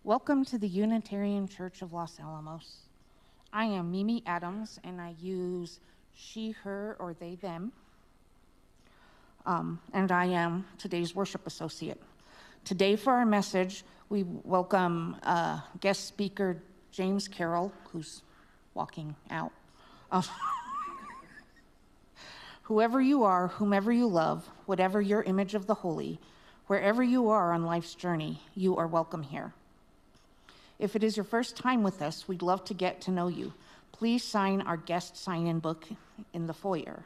Welcome to the Unitarian Church of Los Alamos. I am Mimi Adams, and I use she, her, or they, them. And I am today's worship associate. Today for our message, we welcome guest speaker James Carroll, who's walking out. Whoever you are, whomever you love, whatever your image of the holy, wherever you are on life's journey, you are welcome here. If it is your first time with us, we'd love to get to know you. Please sign our guest sign-in book in the foyer.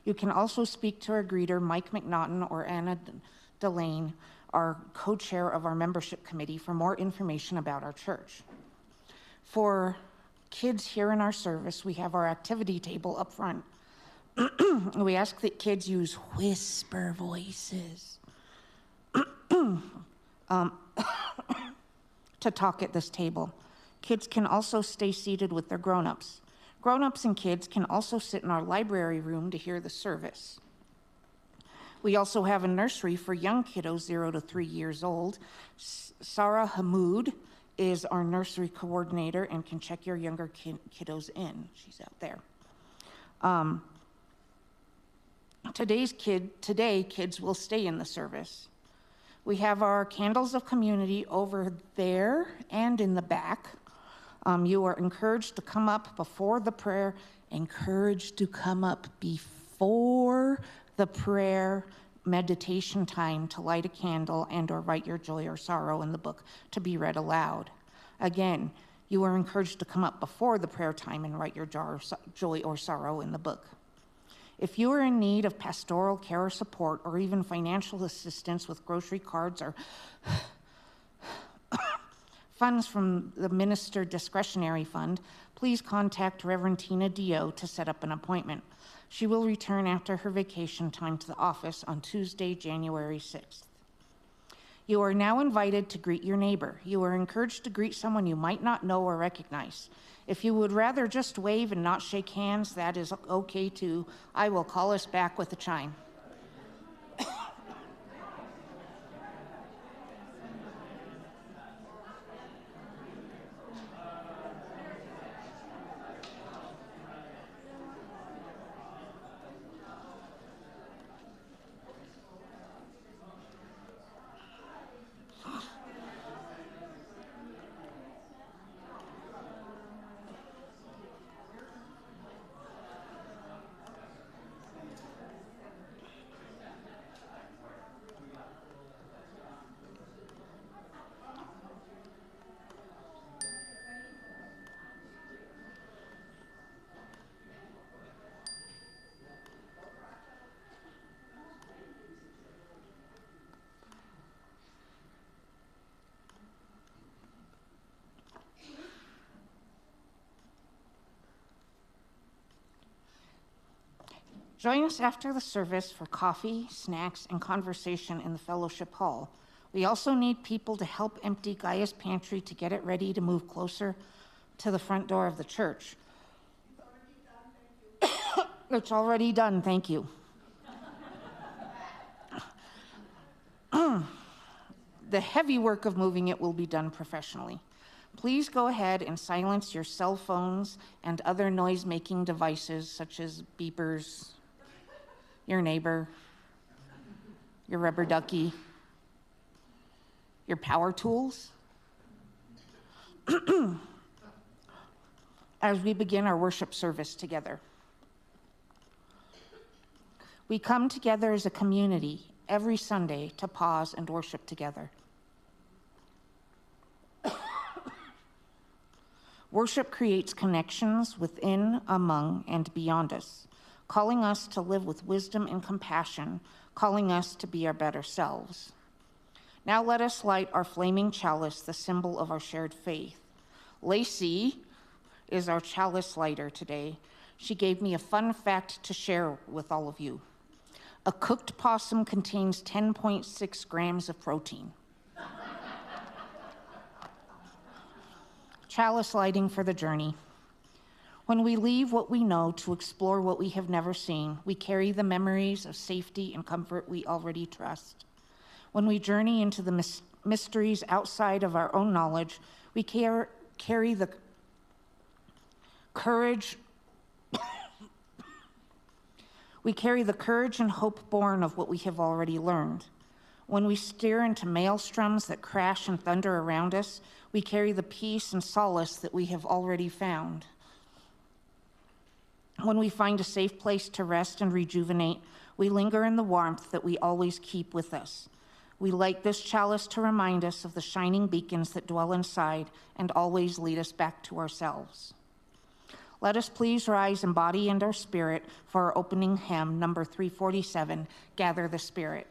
You can also speak to our greeter, Mike McNaughton or Anna Delane, our co-chair of our membership committee, for more information about our church. For kids here in our service, we have our activity table up front. We ask that kids use whisper voices to talk at this table. Kids can also stay seated with their grown-ups. Grown-ups and kids can also sit in our library room to hear the service. We also have a nursery for young kiddos 0 to 3 years old. Sarah Hamoud is our nursery coordinator and can check your younger kiddos in. She's out there. Today, kids will stay in the service. We have our candles of community over there and in the back. You are encouraged to come up before the prayer, meditation time to light a candle and or write your joy or sorrow in the book to be read aloud. Again, you are encouraged to come up before the prayer time and write your joy or sorrow in the book. If you are in need of pastoral care or support, or even financial assistance with grocery cards or funds from the Minister Discretionary Fund, please contact Reverend Tina Dio to set up an appointment. She will return after her vacation time to the office on Tuesday, January 6th. You are now invited to greet your neighbor. You are encouraged to greet someone you might not know or recognize. If you would rather just wave and not shake hands, that is okay too. I will call us back with a chime. Join us after the service for coffee, snacks, and conversation in the fellowship hall. We also need people to help empty Gaia's pantry to get it ready to move closer to the front door of the church. It's already done, thank you. The heavy work of moving it will be done professionally. Please go ahead and silence your cell phones and other noise-making devices such as beepers, your neighbor, your rubber ducky, your power tools. As we begin our worship service together. We come together as a community every Sunday to pause and worship together. Worship creates connections within, among, and beyond us, calling us to live with wisdom and compassion, calling us to be our better selves. Now let us light our flaming chalice, the symbol of our shared faith. Lacey is our chalice lighter today. She gave me a fun fact to share with all of you. A cooked possum contains 10.6 grams of protein. Chalice lighting for the journey. When we leave what we know to explore what we have never seen, we carry the memories of safety and comfort we already trust. When we journey into the mysteries outside of our own knowledge, we carry the courage. We carry the courage and hope born of what we have already learned. When we steer into maelstroms that crash and thunder around us, we carry the peace and solace that we have already found. When we find a safe place to rest and rejuvenate, we linger in the warmth that we always keep with us. We light this chalice to remind us of the shining beacons that dwell inside and always lead us back to ourselves. Let us please rise in body and our spirit for our opening hymn, number 347, Gather the Spirit.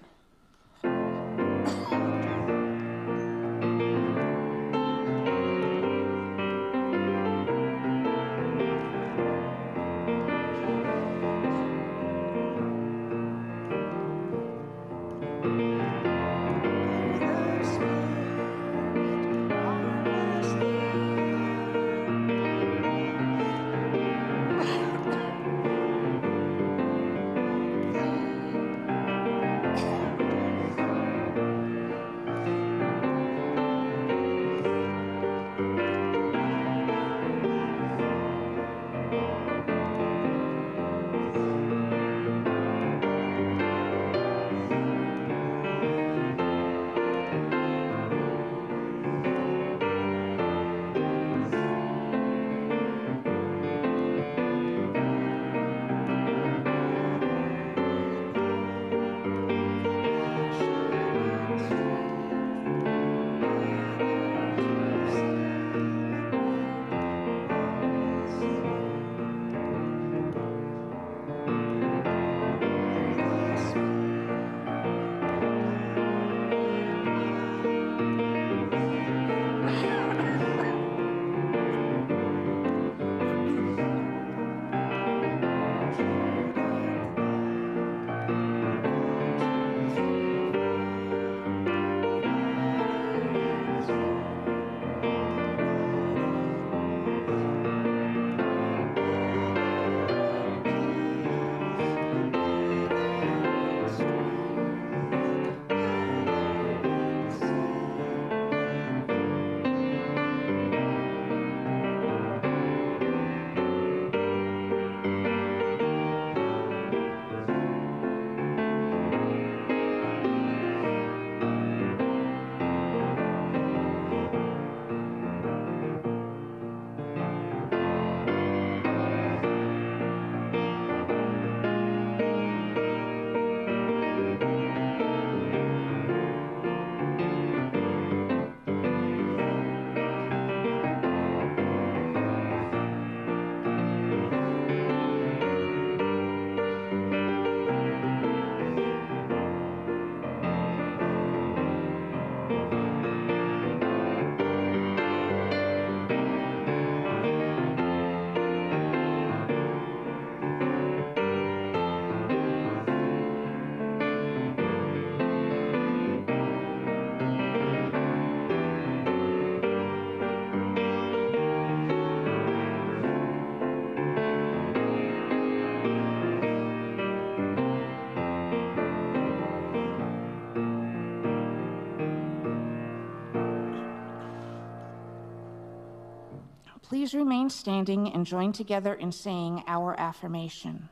Please remain standing and join together in saying our affirmation.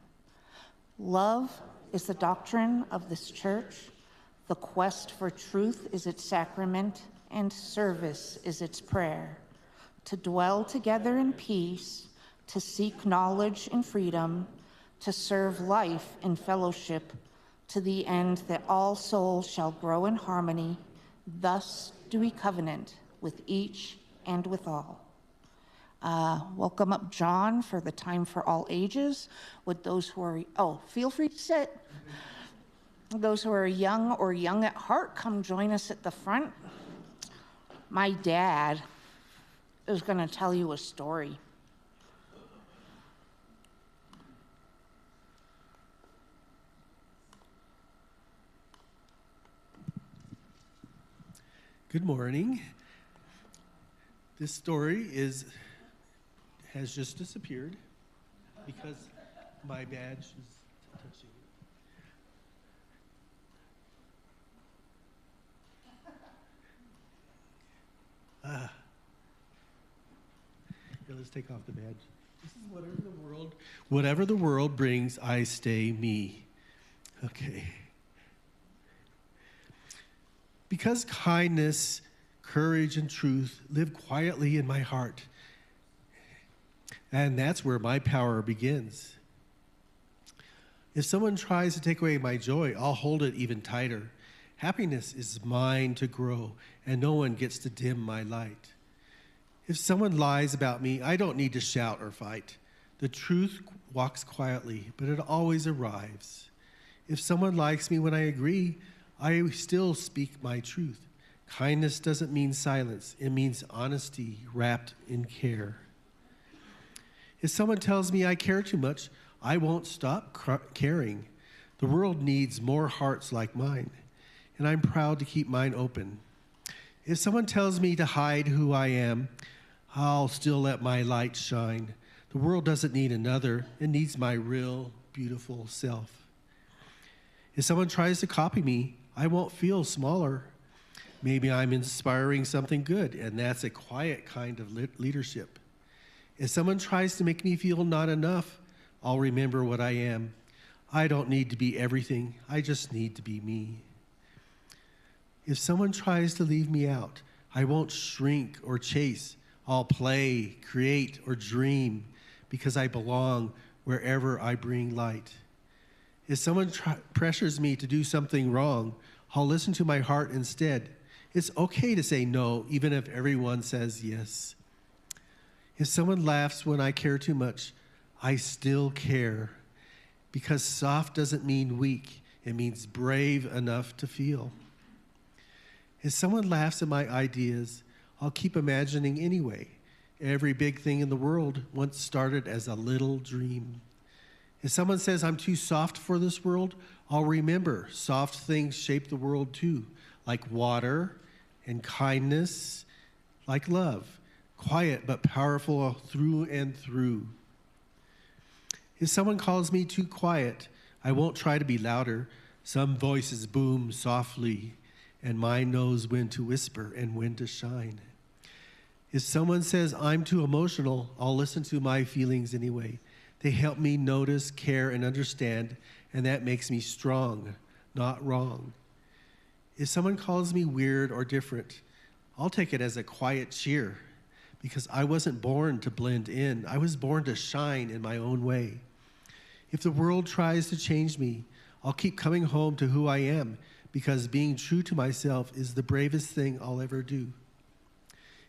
Love is the doctrine of this church. The quest for truth is its sacrament, and service is its prayer. To dwell together in peace, to seek knowledge in freedom, to serve life in fellowship, to the end that all souls shall grow in harmony. Thus do we covenant with each and with all. Welcome up John for the time for all ages. Would those who are, feel free to sit. Those who are young or young at heart, come join us at the front. My dad is going to tell you a story. Good morning. This story has just disappeared because my badge is touching it. let's take off the badge. This is whatever the world brings, I stay me. Okay. Because kindness, courage, and truth live quietly in my heart. And that's where my power begins. If someone tries to take away my joy, I'll hold it even tighter. Happiness is mine to grow, and no one gets to dim my light. If someone lies about me, I don't need to shout or fight. The truth walks quietly, but it always arrives. If someone likes me when I agree, I still speak my truth. Kindness doesn't mean silence. It means honesty wrapped in care. If someone tells me I care too much, I won't stop caring. The world needs more hearts like mine, and I'm proud to keep mine open. If someone tells me to hide who I am, I'll still let my light shine. The world doesn't need another. It needs my real, beautiful self. If someone tries to copy me, I won't feel smaller. Maybe I'm inspiring something good, and that's a quiet kind of leadership. If someone tries to make me feel not enough, I'll remember what I am. I don't need to be everything. I just need to be me. If someone tries to leave me out, I won't shrink or chase. I'll play, create, or dream because I belong wherever I bring light. If someone pressures me to do something wrong, I'll listen to my heart instead. It's okay to say no, even if everyone says yes. If someone laughs when I care too much, I still care, because soft doesn't mean weak. It means brave enough to feel. If someone laughs at my ideas, I'll keep imagining anyway. Every big thing in the world once started as a little dream. If someone says I'm too soft for this world, I'll remember soft things shape the world too, like water and kindness, like love, quiet but powerful through and through. If someone calls me too quiet, I won't try to be louder. Some voices boom softly, and mine knows when to whisper and when to shine. If someone says I'm too emotional, I'll listen to my feelings anyway. They help me notice, care, and understand, and that makes me strong, not wrong. If someone calls me weird or different, I'll take it as a quiet cheer, because I wasn't born to blend in. I was born to shine in my own way. If the world tries to change me, I'll keep coming home to who I am, because being true to myself is the bravest thing I'll ever do.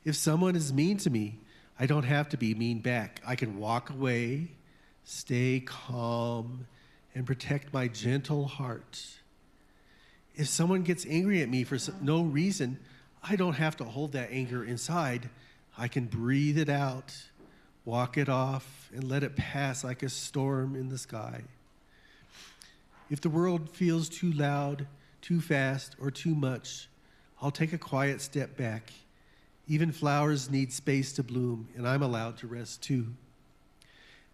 If someone is mean to me, I don't have to be mean back. I can walk away, stay calm, and protect my gentle heart. If someone gets angry at me for no reason, I don't have to hold that anger inside. I can breathe it out, walk it off, and let it pass like a storm in the sky. If the world feels too loud, too fast, or too much, I'll take a quiet step back. Even flowers need space to bloom, and I'm allowed to rest too.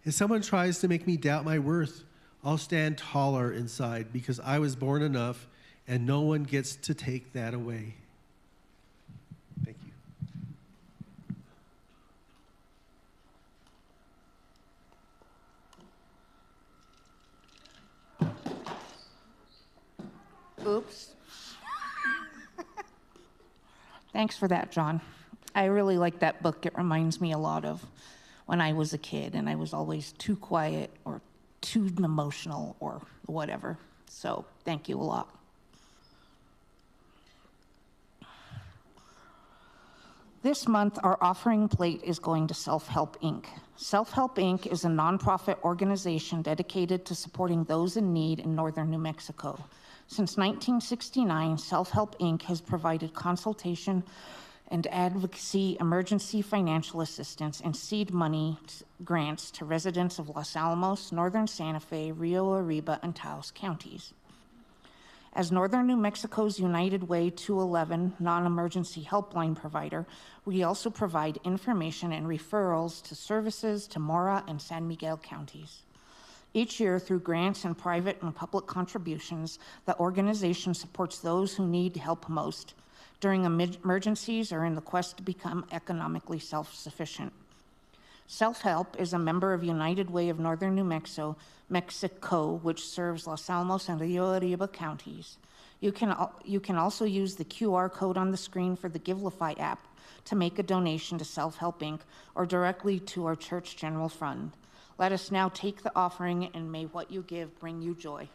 If someone tries to make me doubt my worth, I'll stand taller inside, because I was born enough, and no one gets to take that away. Thank you. Oops. Thanks for that, John. I really like that book. It reminds me a lot of when I was a kid and I was always too quiet or too emotional or whatever. So thank you a lot. This month, our offering plate is going to Self-Help Inc. Self-Help Inc. is a nonprofit organization dedicated to supporting those in need in northern New Mexico. Since 1969, Self-Help Inc. has provided consultation and advocacy, emergency financial assistance, and seed money grants to residents of Los Alamos, northern Santa Fe, Rio Arriba, and Taos counties. As northern New Mexico's United Way 211 non-emergency helpline provider, we also provide information and referrals to services to Mora and San Miguel counties. Each year, through grants and private and public contributions, the organization supports those who need help most during emergencies or in the quest to become economically self-sufficient. Self-Help is a member of United Way of Northern New Mexico, which serves Los Alamos and Rio Arriba counties. You can also use the QR code on the screen for the Givelify app to make a donation to Self-Help Inc. or directly to our church general fund. Let us now take the offering, and may what you give bring you joy.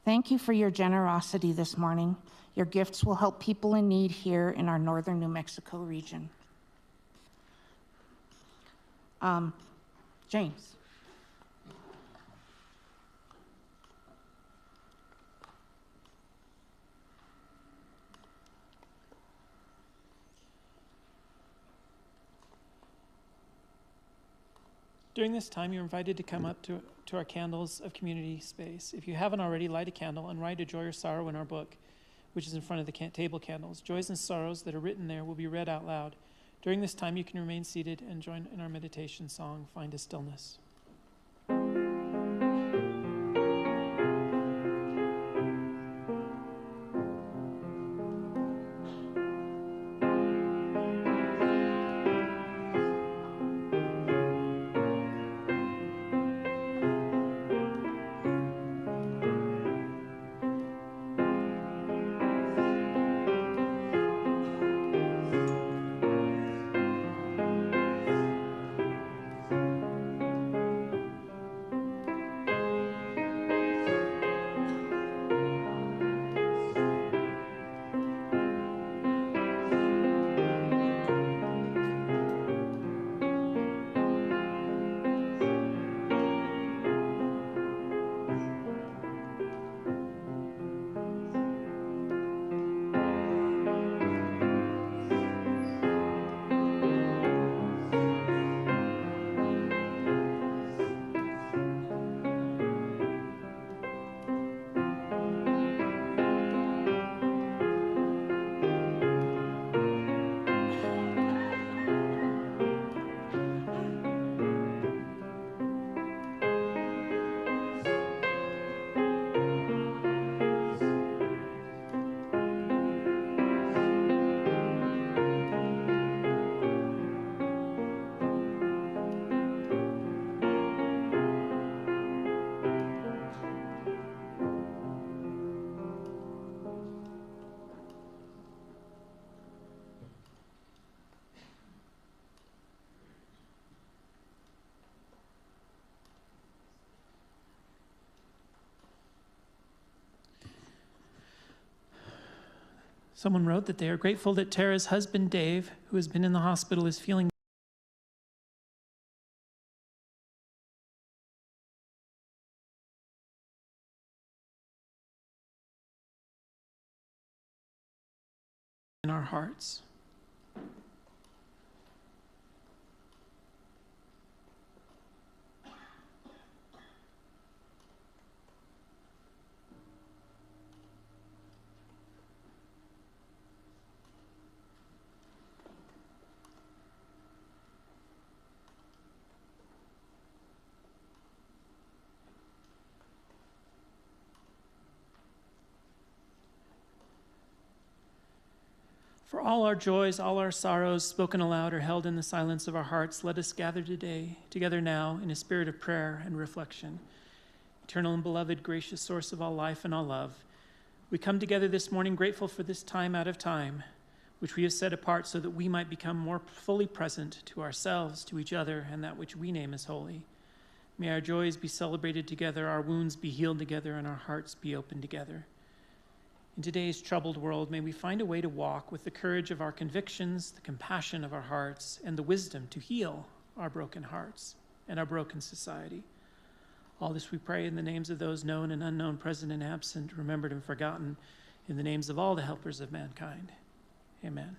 Thank you for your generosity this morning. Your gifts will help people in need here in our northern New Mexico region. James. During this time, you're invited to come up to our candles of community space. If you haven't already, light a candle and write a joy or sorrow in our book, which is in front of the table candles. Joys and sorrows that are written there will be read out loud. During this time, you can remain seated and join in our meditation song, Find a Stillness. Someone wrote that they are grateful that Tara's husband, Dave, who has been in the hospital, is feeling in our hearts. For all our joys, all our sorrows, spoken aloud or held in the silence of our hearts, let us gather together now, in a spirit of prayer and reflection. Eternal and beloved, gracious source of all life and all love, we come together this morning grateful for this time out of time, which we have set apart so that we might become more fully present to ourselves, to each other, and that which we name as holy. May our joys be celebrated together, our wounds be healed together, and our hearts be opened together. In today's troubled world, may we find a way to walk with the courage of our convictions, the compassion of our hearts, and the wisdom to heal our broken hearts and our broken society. All this we pray in the names of those known and unknown, present and absent, remembered and forgotten, in the names of all the helpers of mankind. Amen.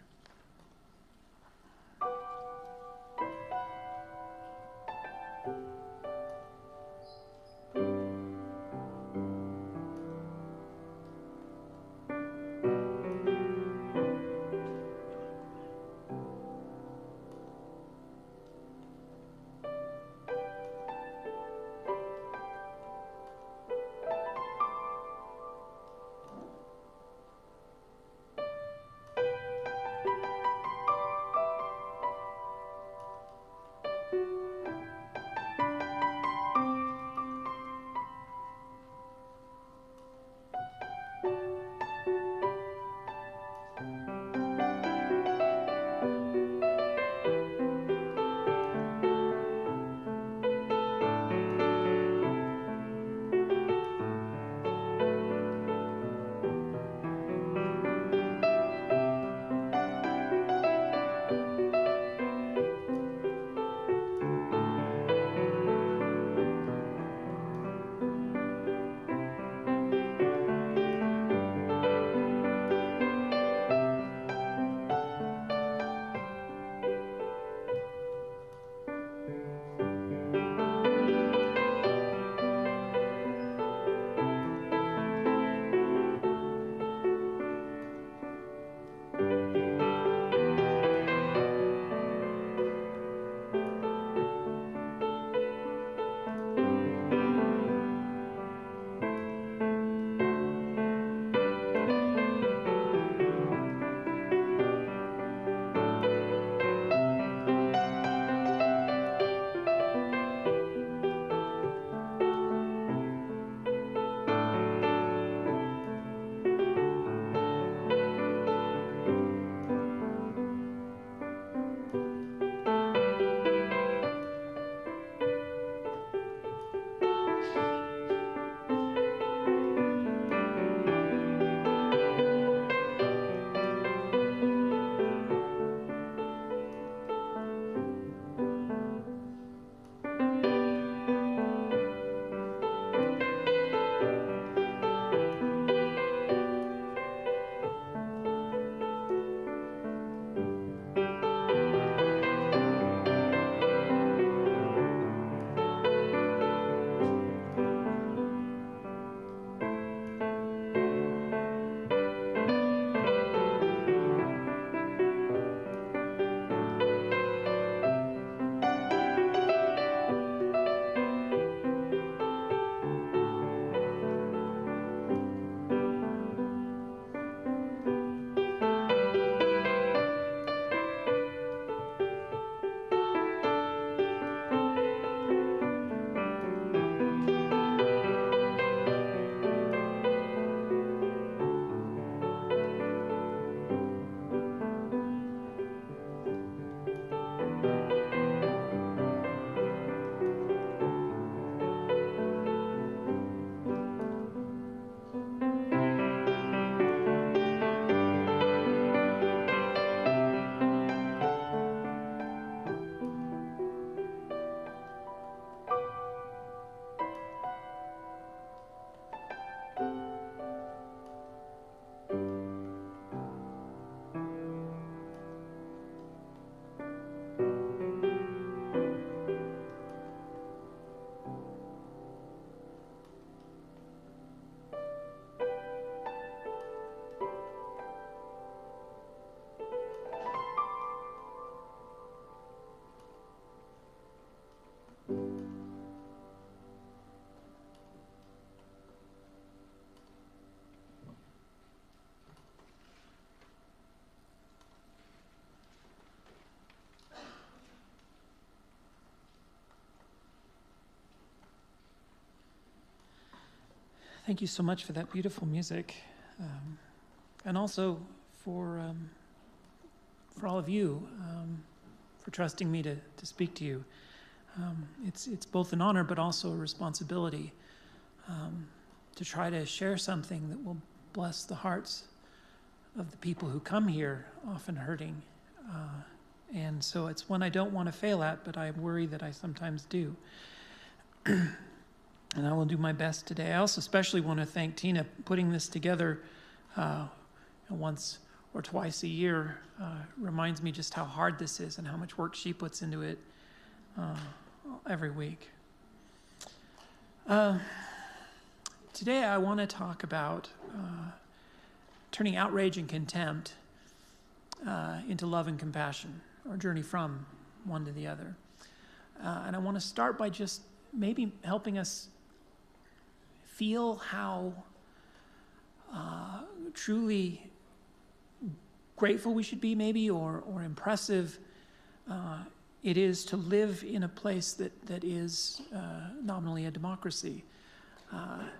Thank you so much for that beautiful music, and also for all of you, for trusting me to speak to you. It's both an honor but also a responsibility to try to share something that will bless the hearts of the people who come here, often hurting. And so it's one I don't want to fail at, but I worry that I sometimes do. And I will do my best today. I also especially want to thank Tina. Putting this together once or twice a year reminds me just how hard this is and how much work she puts into it every week. Today I want to talk about turning outrage and contempt into love and compassion, or journey from one to the other. And I want to start by just maybe helping us feel how truly grateful we should be, maybe, or impressive it is to live in a place that is nominally a democracy.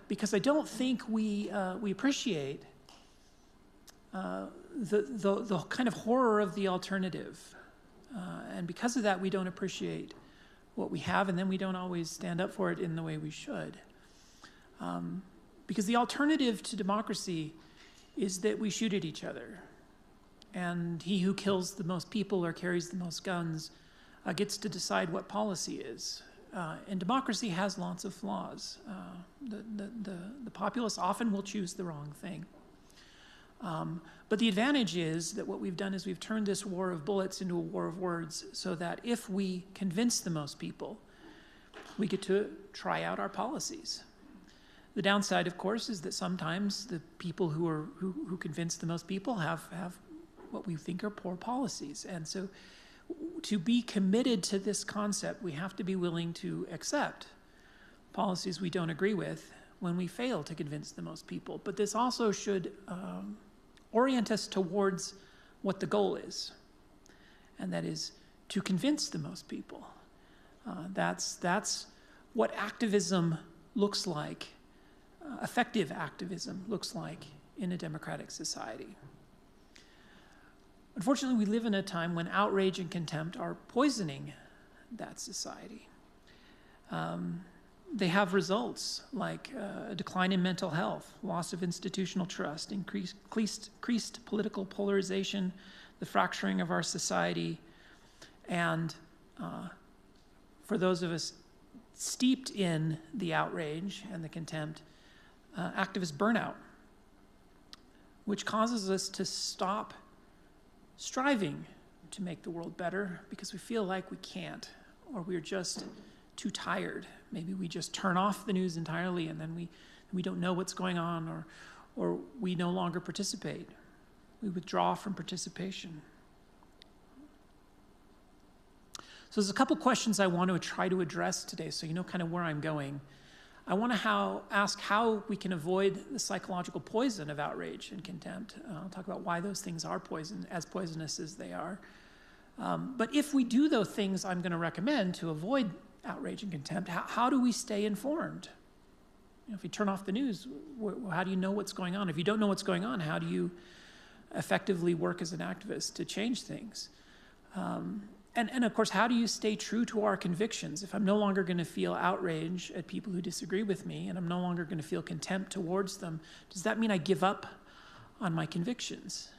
Because I don't think we appreciate the kind of horror of the alternative. And because of that, we don't appreciate what we have, and then we don't always stand up for it in the way we should. Because the alternative to democracy is that we shoot at each other. And he who kills the most people or carries the most guns gets to decide what policy is. And democracy has lots of flaws. The populace often will choose the wrong thing. But the advantage is that what we've done is we've turned this war of bullets into a war of words, so that if we convince the most people, we get to try out our policies. The downside, of course, is that sometimes the people who convince the most people have what we think are poor policies. And so to be committed to this concept, we have to be willing to accept policies we don't agree with when we fail to convince the most people. But this also should orient us towards what the goal is, and that is to convince the most people. That's what activism looks like, effective activism looks like in a democratic society. Unfortunately, we live in a time when outrage and contempt are poisoning that society. They have results like a decline in mental health, loss of institutional trust, increased political polarization, the fracturing of our society, and for those of us steeped in the outrage and the contempt, activist burnout, which causes us to stop striving to make the world better because we feel like we can't, or we're just too tired. Maybe we just turn off the news entirely, and then we don't know what's going on, or we no longer participate. We withdraw from participation. So there's a couple questions I want to try to address today, so you know kind of where I'm going. I want to ask how we can avoid the psychological poison of outrage and contempt. I'll talk about why those things are as poisonous as they are. But if we do those things I'm going to recommend to avoid outrage and contempt, how do we stay informed? If you turn off the news, how do you know what's going on? If you don't know what's going on, how do you effectively work as an activist to change things? And of course, how do you stay true to our convictions? If I'm no longer going to feel outrage at people who disagree with me, and I'm no longer going to feel contempt towards them, does that mean I give up on my convictions?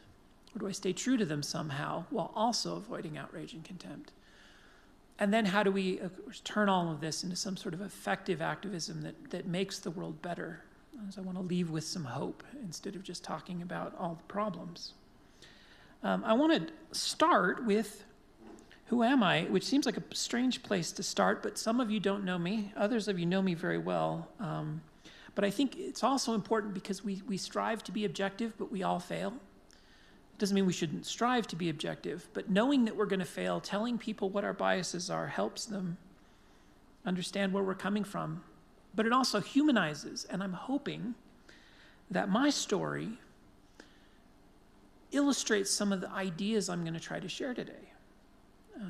Or do I stay true to them somehow while also avoiding outrage and contempt? And then how do we turn all of this into some sort of effective activism that makes the world better? So I want to leave with some hope instead of just talking about all the problems. I want to start with who am I, which seems like a strange place to start, but some of you don't know me. Others of you know me very well. But I think it's also important because we strive to be objective, but we all fail. It doesn't mean we shouldn't strive to be objective, but knowing that we're going to fail, telling people what our biases are, helps them understand where we're coming from. But it also humanizes, and I'm hoping that my story illustrates some of the ideas I'm going to try to share today.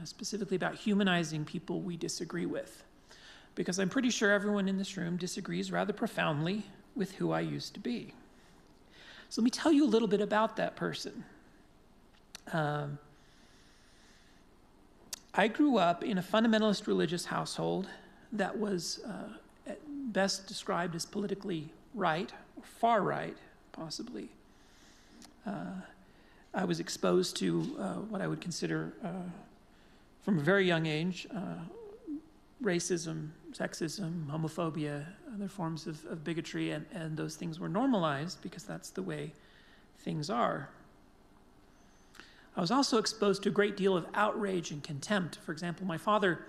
Specifically about humanizing people we disagree with. Because I'm pretty sure everyone in this room disagrees rather profoundly with who I used to be. So let me tell you a little bit about that person. I grew up in a fundamentalist religious household that was at best described as politically right, or far right, possibly. I was exposed to what I would consider, from a very young age, racism, sexism, homophobia, other forms of bigotry, and those things were normalized because that's the way things are. I was also exposed to a great deal of outrage and contempt. For example, my father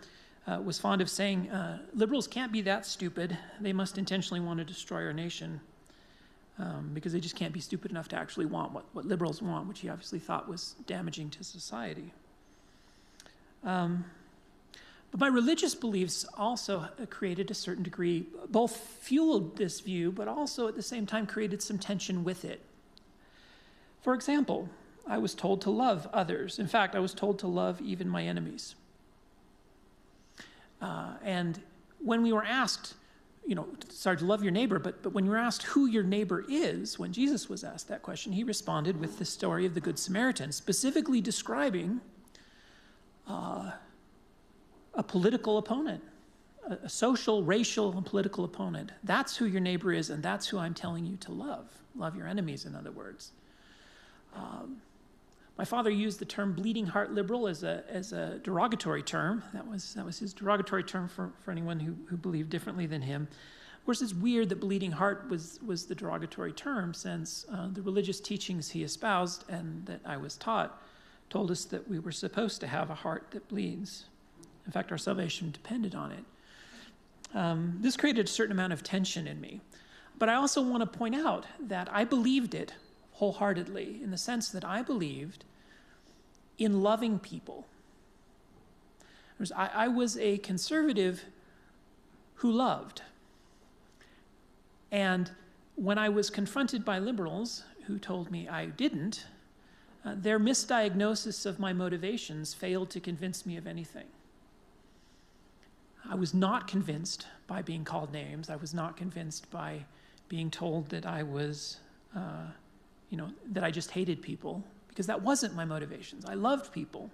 was fond of saying, liberals can't be that stupid. They must intentionally want to destroy our nation because they just can't be stupid enough to actually want what liberals want, which he obviously thought was damaging to society. But my religious beliefs also created a certain degree, both fueled this view, but also at the same time created some tension with it. For example, I was told to love others. In fact, I was told to love even my enemies. And when we were asked, to love your neighbor, but when you were asked who your neighbor is, when Jesus was asked that question, he responded with the story of the Good Samaritan, specifically describing a political opponent, a social, racial, and political opponent. That's who your neighbor is, and that's who I'm telling you to love. Love your enemies, in other words. My father used the term bleeding heart liberal as a derogatory term. That was his derogatory term for anyone who believed differently than him. Of course, it's weird that bleeding heart was the derogatory term, since the religious teachings he espoused and that I was taught told us that we were supposed to have a heart that bleeds. In fact, our salvation depended on it. This created a certain amount of tension in me. But I also want to point out that I believed it wholeheartedly, in the sense that I believed in loving people. I was a conservative who loved. And when I was confronted by liberals who told me I didn't, their misdiagnosis of my motivations failed to convince me of anything. I was not convinced by being called names. I was not convinced by being told that I was, that I just hated people, because that wasn't my motivations. I loved people.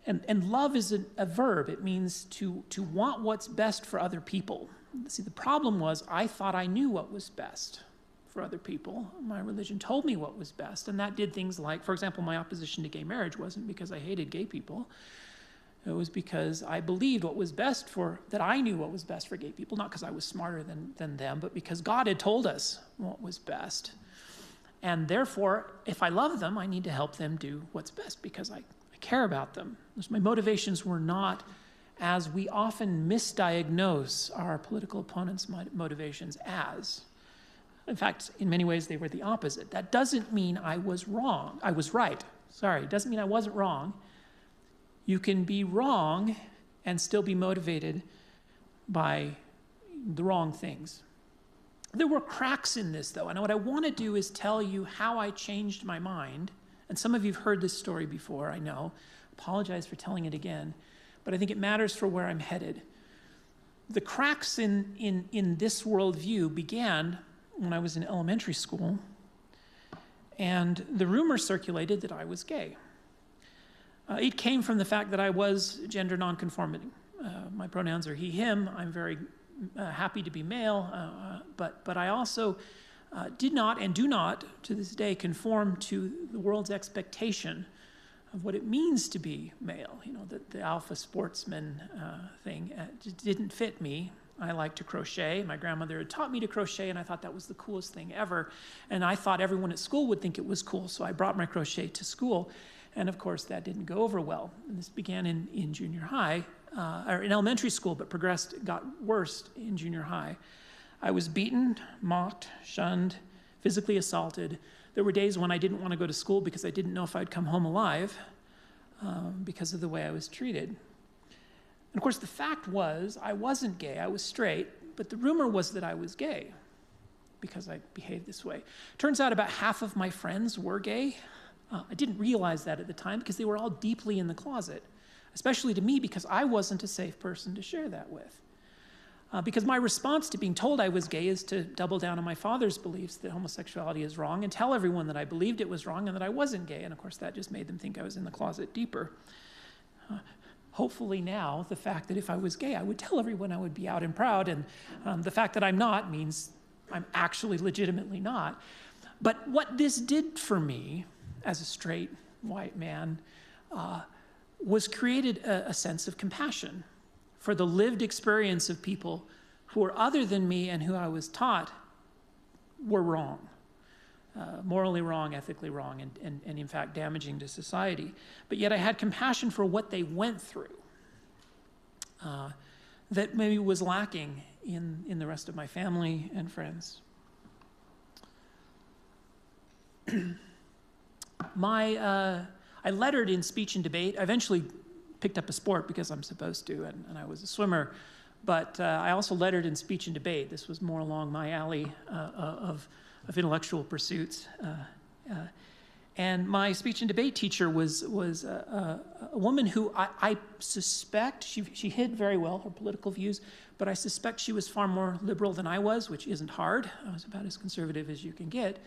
And love is a verb. It means to want what's best for other people. See, the problem was I thought I knew what was best for other people. My religion told me what was best, and that did things like, for example, my opposition to gay marriage wasn't because I hated gay people. It was because I believed that I knew what was best for gay people, not because I was smarter than them, but because God had told us what was best. And therefore, if I love them, I need to help them do what's best because I care about them. My motivations were not, as we often misdiagnose our political opponents' motivations as. In fact, in many ways, they were the opposite. That doesn't mean I was wrong. I was right. Sorry, it doesn't mean I wasn't wrong. You can be wrong and still be motivated by the wrong things. There were cracks in this, though, and what I want to do is tell you how I changed my mind. And some of you have heard this story before, I know. Apologize for telling it again, but I think it matters for where I'm headed. The cracks in this worldview began when I was in elementary school, and the rumor circulated that I was gay. It came from the fact that I was gender nonconforming. My pronouns are he, him. I'm very happy to be male, but I also did not and do not, to this day, conform to the world's expectation of what it means to be male. The alpha sportsman thing just didn't fit me. I like to crochet. My grandmother had taught me to crochet, and I thought that was the coolest thing ever. And I thought everyone at school would think it was cool, so I brought my crochet to school. And of course, that didn't go over well. And this began in junior high, or in elementary school, but got worse in junior high. I was beaten, mocked, shunned, physically assaulted. There were days when I didn't want to go to school because I didn't know if I'd come home alive because of the way I was treated. And of course, the fact was I wasn't gay. I was straight, but the rumor was that I was gay because I behaved this way. Turns out about half of my friends were gay. I didn't realize that at the time because they were all deeply in the closet, especially to me because I wasn't a safe person to share that with. Because my response to being told I was gay is to double down on my father's beliefs that homosexuality is wrong and tell everyone that I believed it was wrong and that I wasn't gay. And of course, that just made them think I was in the closet deeper. Hopefully now, the fact that if I was gay, I would tell everyone I would be out and proud, and the fact that I'm not means I'm actually legitimately not. But what this did for me as a straight white man was created a sense of compassion for the lived experience of people who were other than me and who I was taught were wrong, morally wrong, ethically wrong, and in fact damaging to society. But yet I had compassion for what they went through that maybe was lacking in the rest of my family and friends. I lettered in speech and debate. I eventually picked up a sport because I'm supposed to, and I was a swimmer. But I also lettered in speech and debate. This was more along my alley of intellectual pursuits. And my speech and debate teacher was a woman who I suspect, she hid very well her political views, but I suspect she was far more liberal than I was, which isn't hard. I was about as conservative as you can get.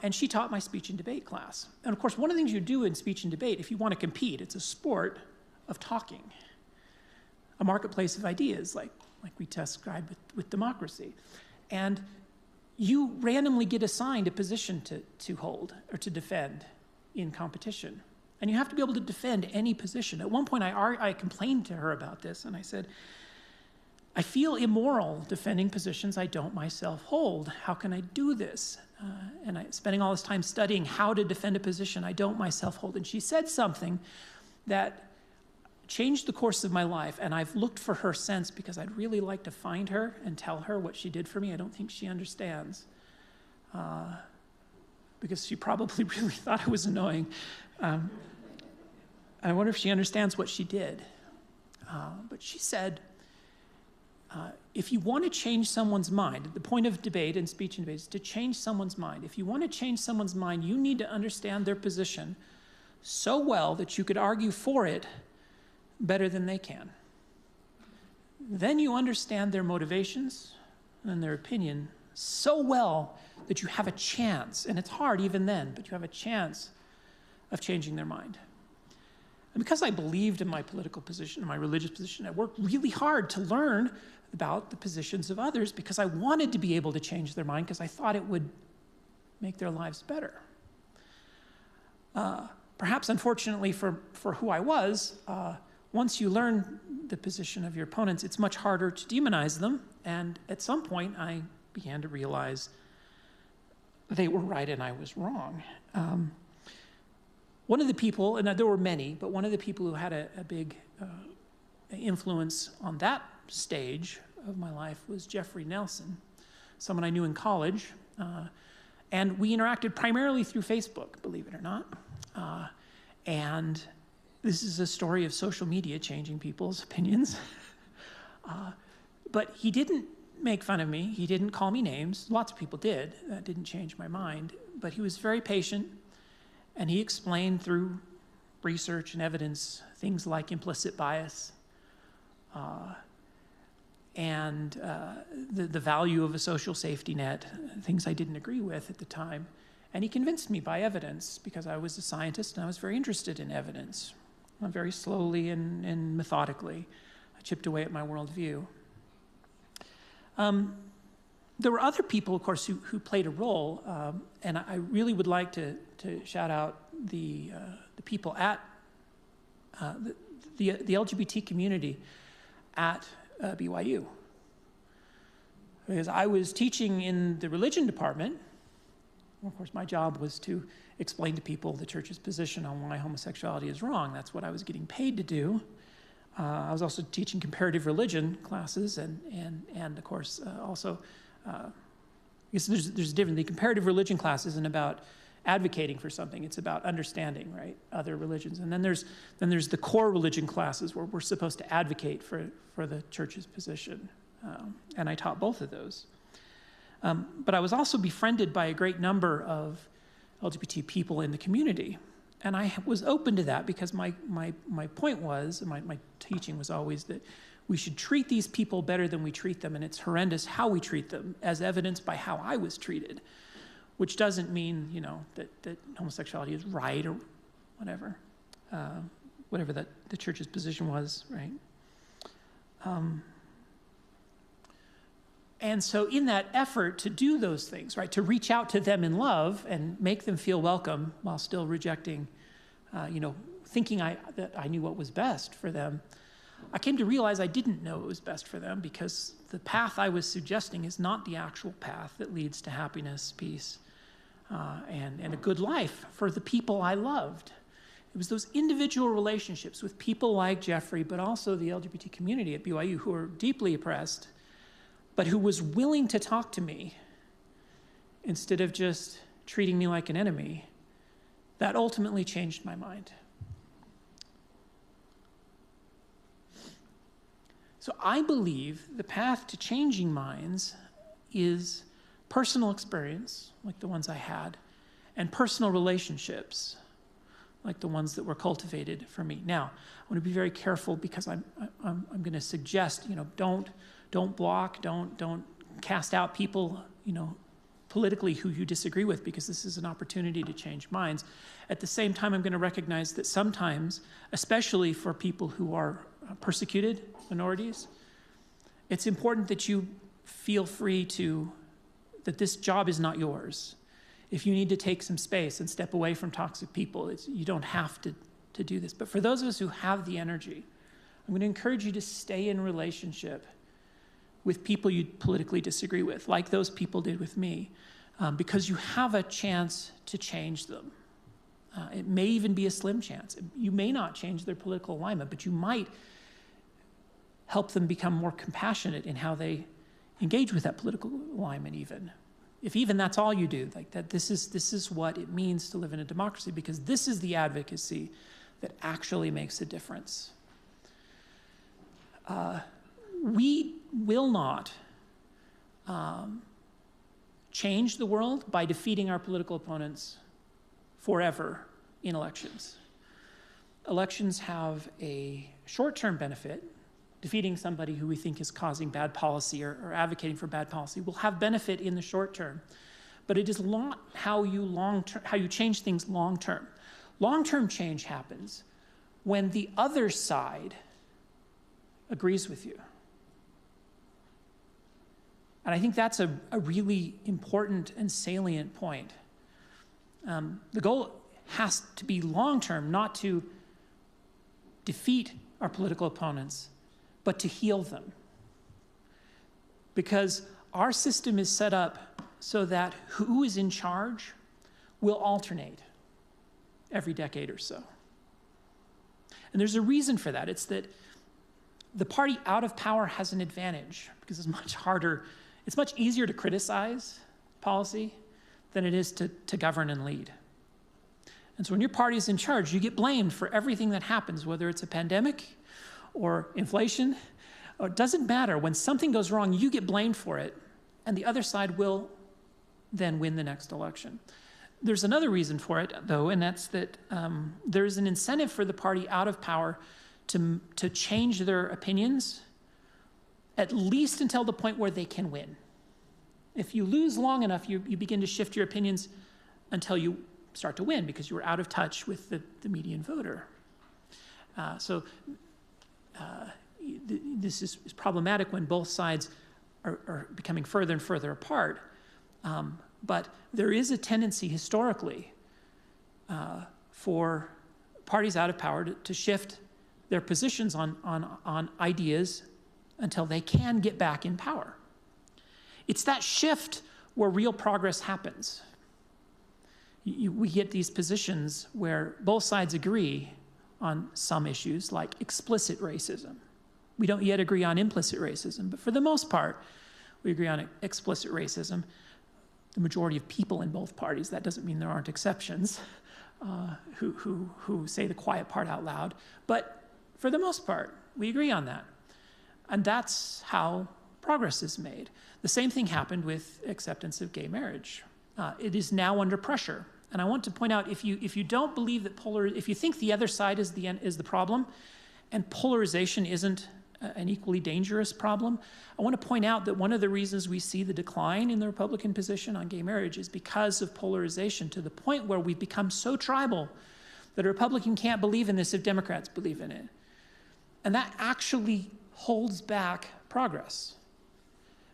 And she taught my speech and debate class. And of course, one of the things you do in speech and debate, if you want to compete, it's a sport of talking, a marketplace of ideas, like we described with democracy. And you randomly get assigned a position to hold or to defend in competition. And you have to be able to defend any position. At one point, I complained to her about this, and I said, I feel immoral defending positions I don't myself hold. How can I do this? And I'm spending all this time studying how to defend a position I don't myself hold. And she said something that changed the course of my life, and I've looked for her since because I'd really like to find her and tell her what she did for me. I don't think she understands, because she probably really thought I was annoying. I wonder if she understands what she did. But she said, if you want to change someone's mind, the point of debate and speech and debate is to change someone's mind. If you want to change someone's mind, you need to understand their position so well that you could argue for it better than they can. Then you understand their motivations and their opinion so well that you have a chance, and it's hard even then, but you have a chance of changing their mind. And because I believed in my political position, my religious position, I worked really hard to learn about the positions of others because I wanted to be able to change their mind because I thought it would make their lives better. Perhaps unfortunately for who I was, once you learn the position of your opponents, it's much harder to demonize them. And at some point, I began to realize they were right and I was wrong. One of the people, and there were many, but one of the people who had a big influence on that stage of my life was Jeffrey Nelson, someone I knew in college. And we interacted primarily through Facebook, believe it or not. And this is a story of social media changing people's opinions. But he didn't make fun of me. He didn't call me names. Lots of people did. That didn't change my mind. But he was very patient, and he explained through research and evidence things like implicit bias and the value of a social safety net, things I didn't agree with at the time. And he convinced me by evidence because I was a scientist and I was very interested in evidence. Very slowly and methodically, I chipped away at my worldview. There were other people, of course, who played a role, and I really would like to shout out the people at the LGBT community at BYU. Because I was teaching in the religion department. Of course, my job was to explain to people the church's position on why homosexuality is wrong. That's what I was getting paid to do. I was also teaching comparative religion classes, and of course, also, there's a difference. The comparative religion class isn't about advocating for something. It's about understanding, right, other religions. And then there's the core religion classes where we're supposed to advocate for the church's position. And I taught both of those. But I was also befriended by a great number of LGBT people in the community. And I was open to that because my point was, my teaching was always that we should treat these people better than we treat them, and it's horrendous how we treat them, as evidenced by how I was treated, which doesn't mean, that homosexuality is right or whatever, whatever the church's position was, right? And so in that effort to do those things, right, to reach out to them in love and make them feel welcome while still rejecting, thinking that I knew what was best for them, I came to realize I didn't know it was best for them, because the path I was suggesting is not the actual path that leads to happiness, peace, and a good life for the people I loved. It was those individual relationships with people like Jeffrey, but also the LGBT community at BYU who are deeply oppressed, but who was willing to talk to me instead of just treating me like an enemy, that ultimately changed my mind. So I believe the path to changing minds is personal experience, like the ones I had, and personal relationships, like the ones that were cultivated for me. Now, I want to be very careful, because I'm going to suggest, don't block, don't cast out people, politically who you disagree with, because this is an opportunity to change minds. At the same time, I'm going to recognize that sometimes, especially for people who are persecuted minorities, it's important that you feel free that this job is not yours. If you need to take some space and step away from toxic people, you don't have to do this. But for those of us who have the energy, I'm going to encourage you to stay in relationship with people you politically disagree with, like those people did with me, because you have a chance to change them. It may even be a slim chance. You may not change their political alignment, but you might help them become more compassionate in how they engage with that political alignment even. If even that's all you do, like that, this is what it means to live in a democracy, because this is the advocacy that actually makes a difference. We will not change the world by defeating our political opponents forever in elections. Elections have a short-term benefit. Defeating somebody who we think is causing bad policy or advocating for bad policy will have benefit in the short term, but it is not how you change things long term. Long-term change happens when the other side agrees with you. And I think that's a really important and salient point. The goal has to be long-term, not to defeat our political opponents, but to heal them. Because our system is set up so that who is in charge will alternate every decade or so. And there's a reason for that. It's that the party out of power has an advantage, because it's much easier to criticize policy than it is to govern and lead. And so when your party is in charge, you get blamed for everything that happens, whether it's a pandemic or inflation, or it doesn't matter. When something goes wrong, you get blamed for it, and the other side will then win the next election. There's another reason for it, though, and that's that there's an incentive for the party out of power to change their opinions, at least until the point where they can win. If you lose long enough, you begin to shift your opinions until you start to win, because you were out of touch with the median voter. This is problematic when both sides are becoming further and further apart. But there is a tendency historically for parties out of power to shift their positions on ideas until they can get back in power. It's that shift where real progress happens. We get these positions where both sides agree on some issues, like explicit racism. We don't yet agree on implicit racism, but for the most part, we agree on explicit racism. The majority of people in both parties, that doesn't mean there aren't exceptions, who say the quiet part out loud, but for the most part, we agree on that. And that's how progress is made. The same thing happened with acceptance of gay marriage. It is now under pressure. And I want to point out, if you don't believe that if you think the other side is the problem, and polarization isn't an equally dangerous problem. I want to point out that one of the reasons we see the decline in the Republican position on gay marriage is because of polarization, to the point where we've become so tribal that a Republican can't believe in this if Democrats believe in it. And that actually holds back progress.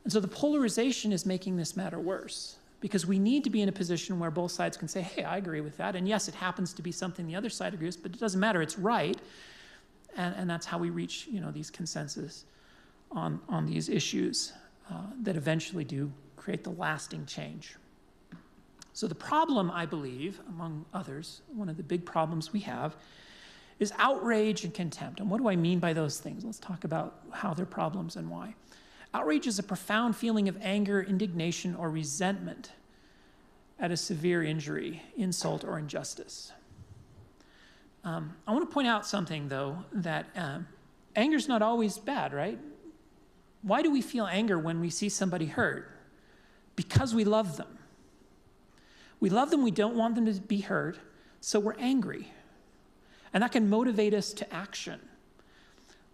And so the polarization is making this matter worse, because we need to be in a position where both sides can say, hey, I agree with that. And yes, it happens to be something the other side agrees, but it doesn't matter, it's right. And that's how we reach, these consensus on these issues that eventually do create the lasting change. So the problem, I believe, among others, one of the big problems we have is outrage and contempt. And what do I mean by those things? Let's talk about how they're problems and why. Outrage is a profound feeling of anger, indignation, or resentment at a severe injury, insult, or injustice. I want to point out something, though, that anger's not always bad, right? Why do we feel anger when we see somebody hurt? Because we love them. We love them, we don't want them to be hurt, so we're angry. And that can motivate us to action.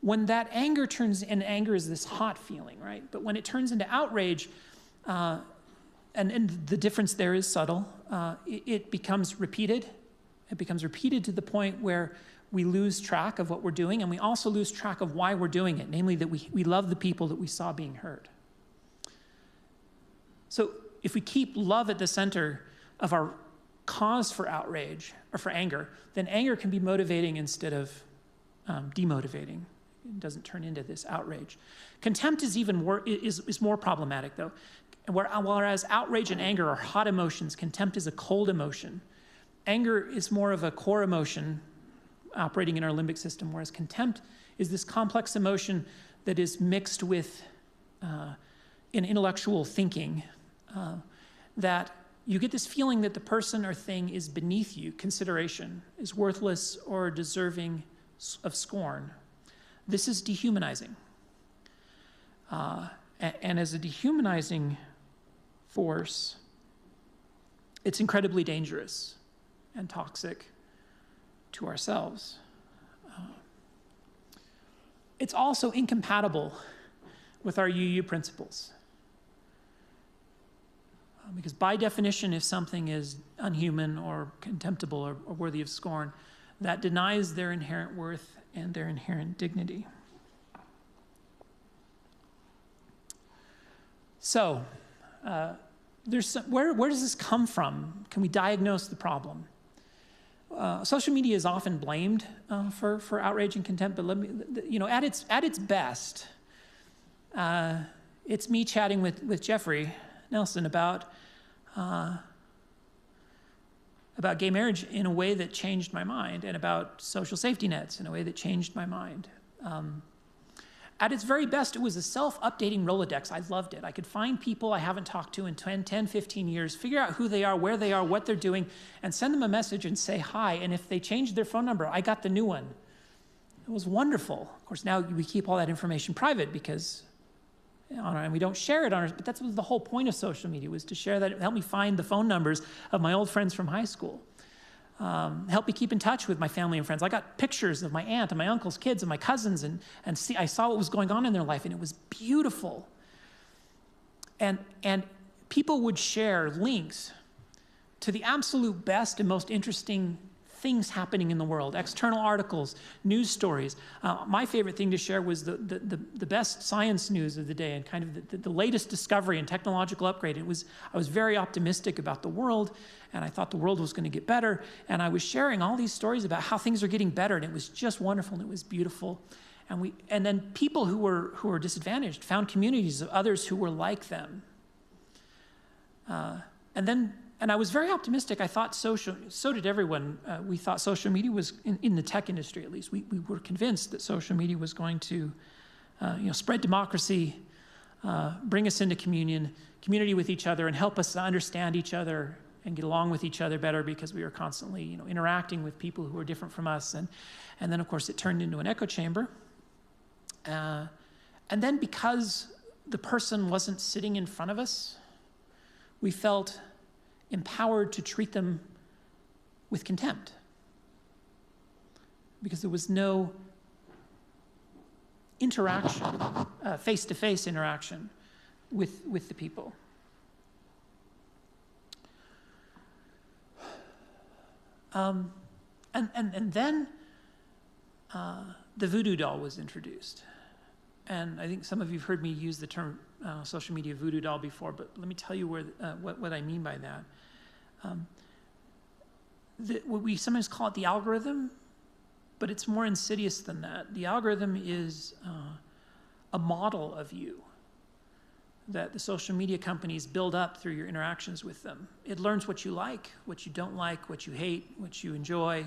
When that anger turns, and anger is this hot feeling, right? But when it turns into outrage, and the difference there is subtle, it becomes repeated. It becomes repeated to the point where we lose track of what we're doing, and we also lose track of why we're doing it, namely that we love the people that we saw being hurt. So if we keep love at the center of our cause for outrage or for anger, then anger can be motivating instead of demotivating. It doesn't turn into this outrage. Contempt is even is more problematic, though. Whereas outrage and anger are hot emotions, contempt is a cold emotion. Anger is more of a core emotion operating in our limbic system, whereas contempt is this complex emotion that is mixed with an intellectual thinking, that you get this feeling that the person or thing is beneath you, consideration, is worthless or deserving of scorn. This is dehumanizing. And as a dehumanizing force, it's incredibly dangerous and toxic to ourselves. It's also incompatible with our UU principles. Because by definition, if something is unhuman or contemptible or worthy of scorn, that denies their inherent worth and their inherent dignity. So, where does this come from? Can we diagnose the problem? Social media is often blamed for outrage and contempt, but at its best, it's me chatting with Jeffrey Nelson about gay marriage in a way that changed my mind, and about social safety nets in a way that changed my mind. At its very best, it was a self-updating Rolodex. I loved it. I could find people I haven't talked to in 10, 15 years, figure out who they are, where they are, what they're doing, and send them a message and say hi. And if they changed their phone number, I got the new one. It was wonderful. Of course, now we keep all that information private because, and we don't share it on ours, but that's the whole point of social media, was to share that. It helped me find the phone numbers of my old friends from high school. Helped me keep in touch with my family and friends. I got pictures of my aunt and my uncle's kids and my cousins, and I saw what was going on in their life, and it was beautiful. And people would share links to the absolute best and most interesting things happening in the world, external articles, news stories. My favorite thing to share was the best science news of the day, and kind of the latest discovery and technological upgrade. I was very optimistic about the world, and I thought the world was going to get better, and I was sharing all these stories about how things are getting better, and it was just wonderful, and it was beautiful. And then people who were disadvantaged found communities of others who were like them. And I was very optimistic. I thought so did everyone. We thought social media was, in the tech industry at least, we were convinced that social media was going to spread democracy, bring us into community with each other, and help us to understand each other and get along with each other better, because we were constantly interacting with people who were different from us. And then, of course, it turned into an echo chamber. And then because the person wasn't sitting in front of us, we felt empowered to treat them with contempt, because there was no interaction, face-to-face interaction with the people. And then the voodoo doll was introduced. And I think some of you have heard me use the term social media voodoo doll before, but let me tell you what I mean by that. What we sometimes call it the algorithm, but it's more insidious than that. The algorithm is a model of you that the social media companies build up through your interactions with them. It learns what you like, what you don't like, what you hate, what you enjoy.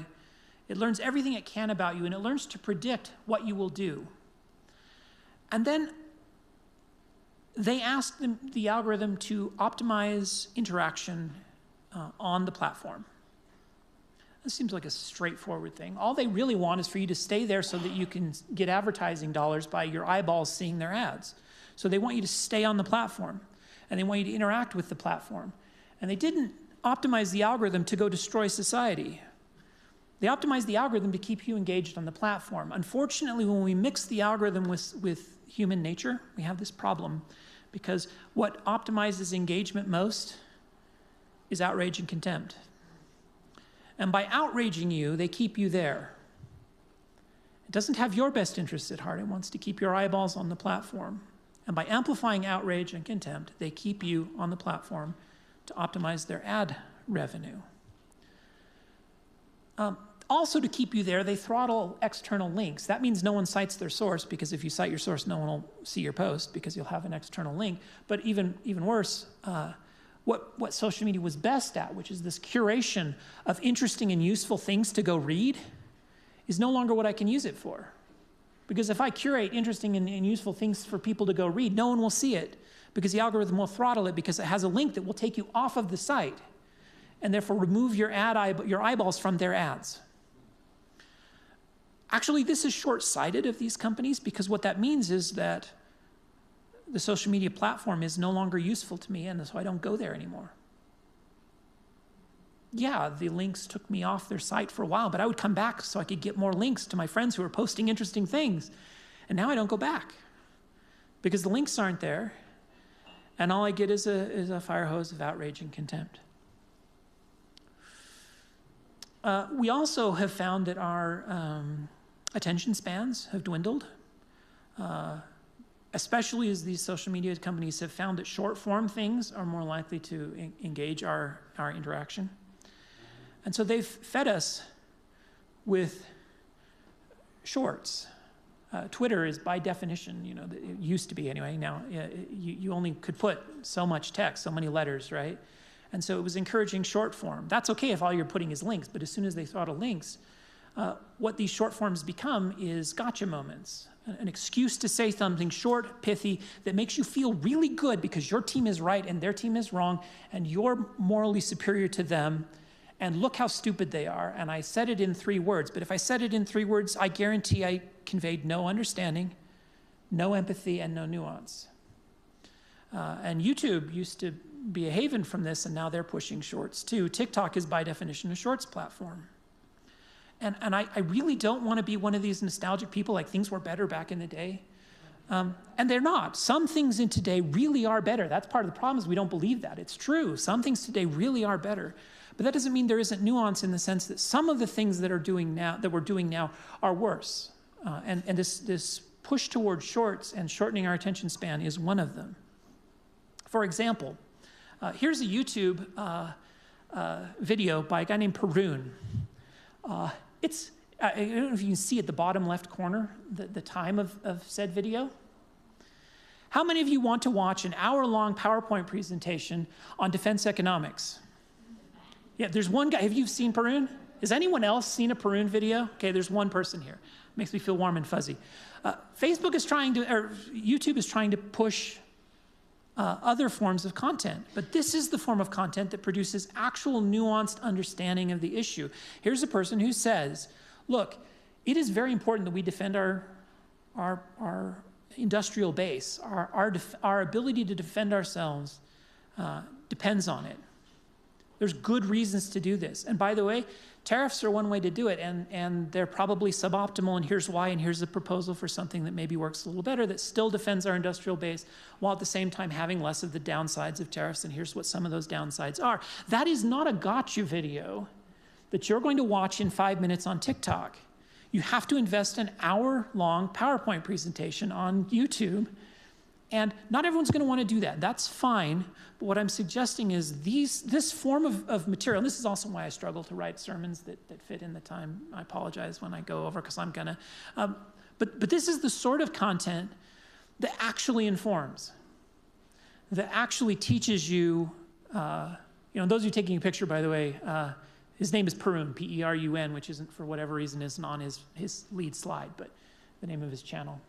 It learns everything it can about you, and it learns to predict what you will do. And then they ask the algorithm to optimize interaction on the platform. This seems like a straightforward thing. All they really want is for you to stay there so that you can get advertising dollars by your eyeballs seeing their ads. So they want you to stay on the platform, and they want you to interact with the platform. And they didn't optimize the algorithm to go destroy society. They optimized the algorithm to keep you engaged on the platform. Unfortunately, when we mix the algorithm with human nature, we have this problem, because what optimizes engagement most is outrage and contempt. And by outraging you, they keep you there. It doesn't have your best interests at heart. It wants to keep your eyeballs on the platform. And by amplifying outrage and contempt, they keep you on the platform to optimize their ad revenue. Also, to keep you there, they throttle external links. That means no one cites their source, because if you cite your source, no one will see your post because you'll have an external link. But even worse, what social media was best at, which is this curation of interesting and useful things to go read, is no longer what I can use it for. Because if I curate interesting and useful things for people to go read, no one will see it, because the algorithm will throttle it, because it has a link that will take you off of the site and therefore remove your eyeballs from their ads. Actually, this is short-sighted of these companies, because what that means is that the social media platform is no longer useful to me, and so I don't go there anymore. Yeah, the links took me off their site for a while, but I would come back so I could get more links to my friends who are posting interesting things. And now I don't go back because the links aren't there, and all I get is a fire hose of outrage and contempt. We also have found that our attention spans have dwindled, especially as these social media companies have found that short-form things are more likely to engage our interaction. And so they've fed us with shorts. Twitter is, by definition, it used to be anyway, now you only could put so much text, so many letters, right? And so it was encouraging short form. That's okay if all you're putting is links, but as soon as they throttle links, what these short forms become is gotcha moments, an excuse to say something short, pithy, that makes you feel really good because your team is right and their team is wrong, and you're morally superior to them, and look how stupid they are. And I said it in 3 words, but if I said it in 3 words, I guarantee I conveyed no understanding, no empathy, and no nuance. And YouTube used to be a haven from this, and now they're pushing shorts too. TikTok is by definition a shorts platform. And I really don't want to be one of these nostalgic people like things were better back in the day. And they're not. Some things in today really are better. That's part of the problem, is we don't believe that. It's true. Some things today really are better. But that doesn't mean there isn't nuance, in the sense that some of the things that we're doing now are worse. And this push towards shorts and shortening our attention span is one of them. For example, here's a YouTube video by a guy named Perun. I don't know if you can see at the bottom left corner the time of said video. How many of you want to watch an hour-long PowerPoint presentation on defense economics? Yeah, there's one guy. Have you seen Perun? Has anyone else seen a Perun video? Okay, there's one person here. Makes me feel warm and fuzzy. YouTube is trying to push other forms of content, but this is the form of content that produces actual nuanced understanding of the issue. Here's a person who says, look, it is very important that we defend our industrial base. Our ability to defend ourselves depends on it. There's good reasons to do this. And by the way, tariffs are one way to do it, and they're probably suboptimal, and here's why, and here's a proposal for something that maybe works a little better, that still defends our industrial base, while at the same time having less of the downsides of tariffs, and here's what some of those downsides are. That is not a gotcha video that you're going to watch in 5 minutes on TikTok. You have to invest an hour-long PowerPoint presentation on YouTube, and not everyone's going to want to do that. That's fine, but what I'm suggesting is this form of material, and this is also why I struggle to write sermons that fit in the time. I apologize when I go over, because I'm going to. But this is the sort of content that actually informs, that actually teaches you, those of you taking a picture, by the way, his name is Perun, P-E-R-U-N, which isn't, for whatever reason, isn't on his lead slide, but the name of his channel.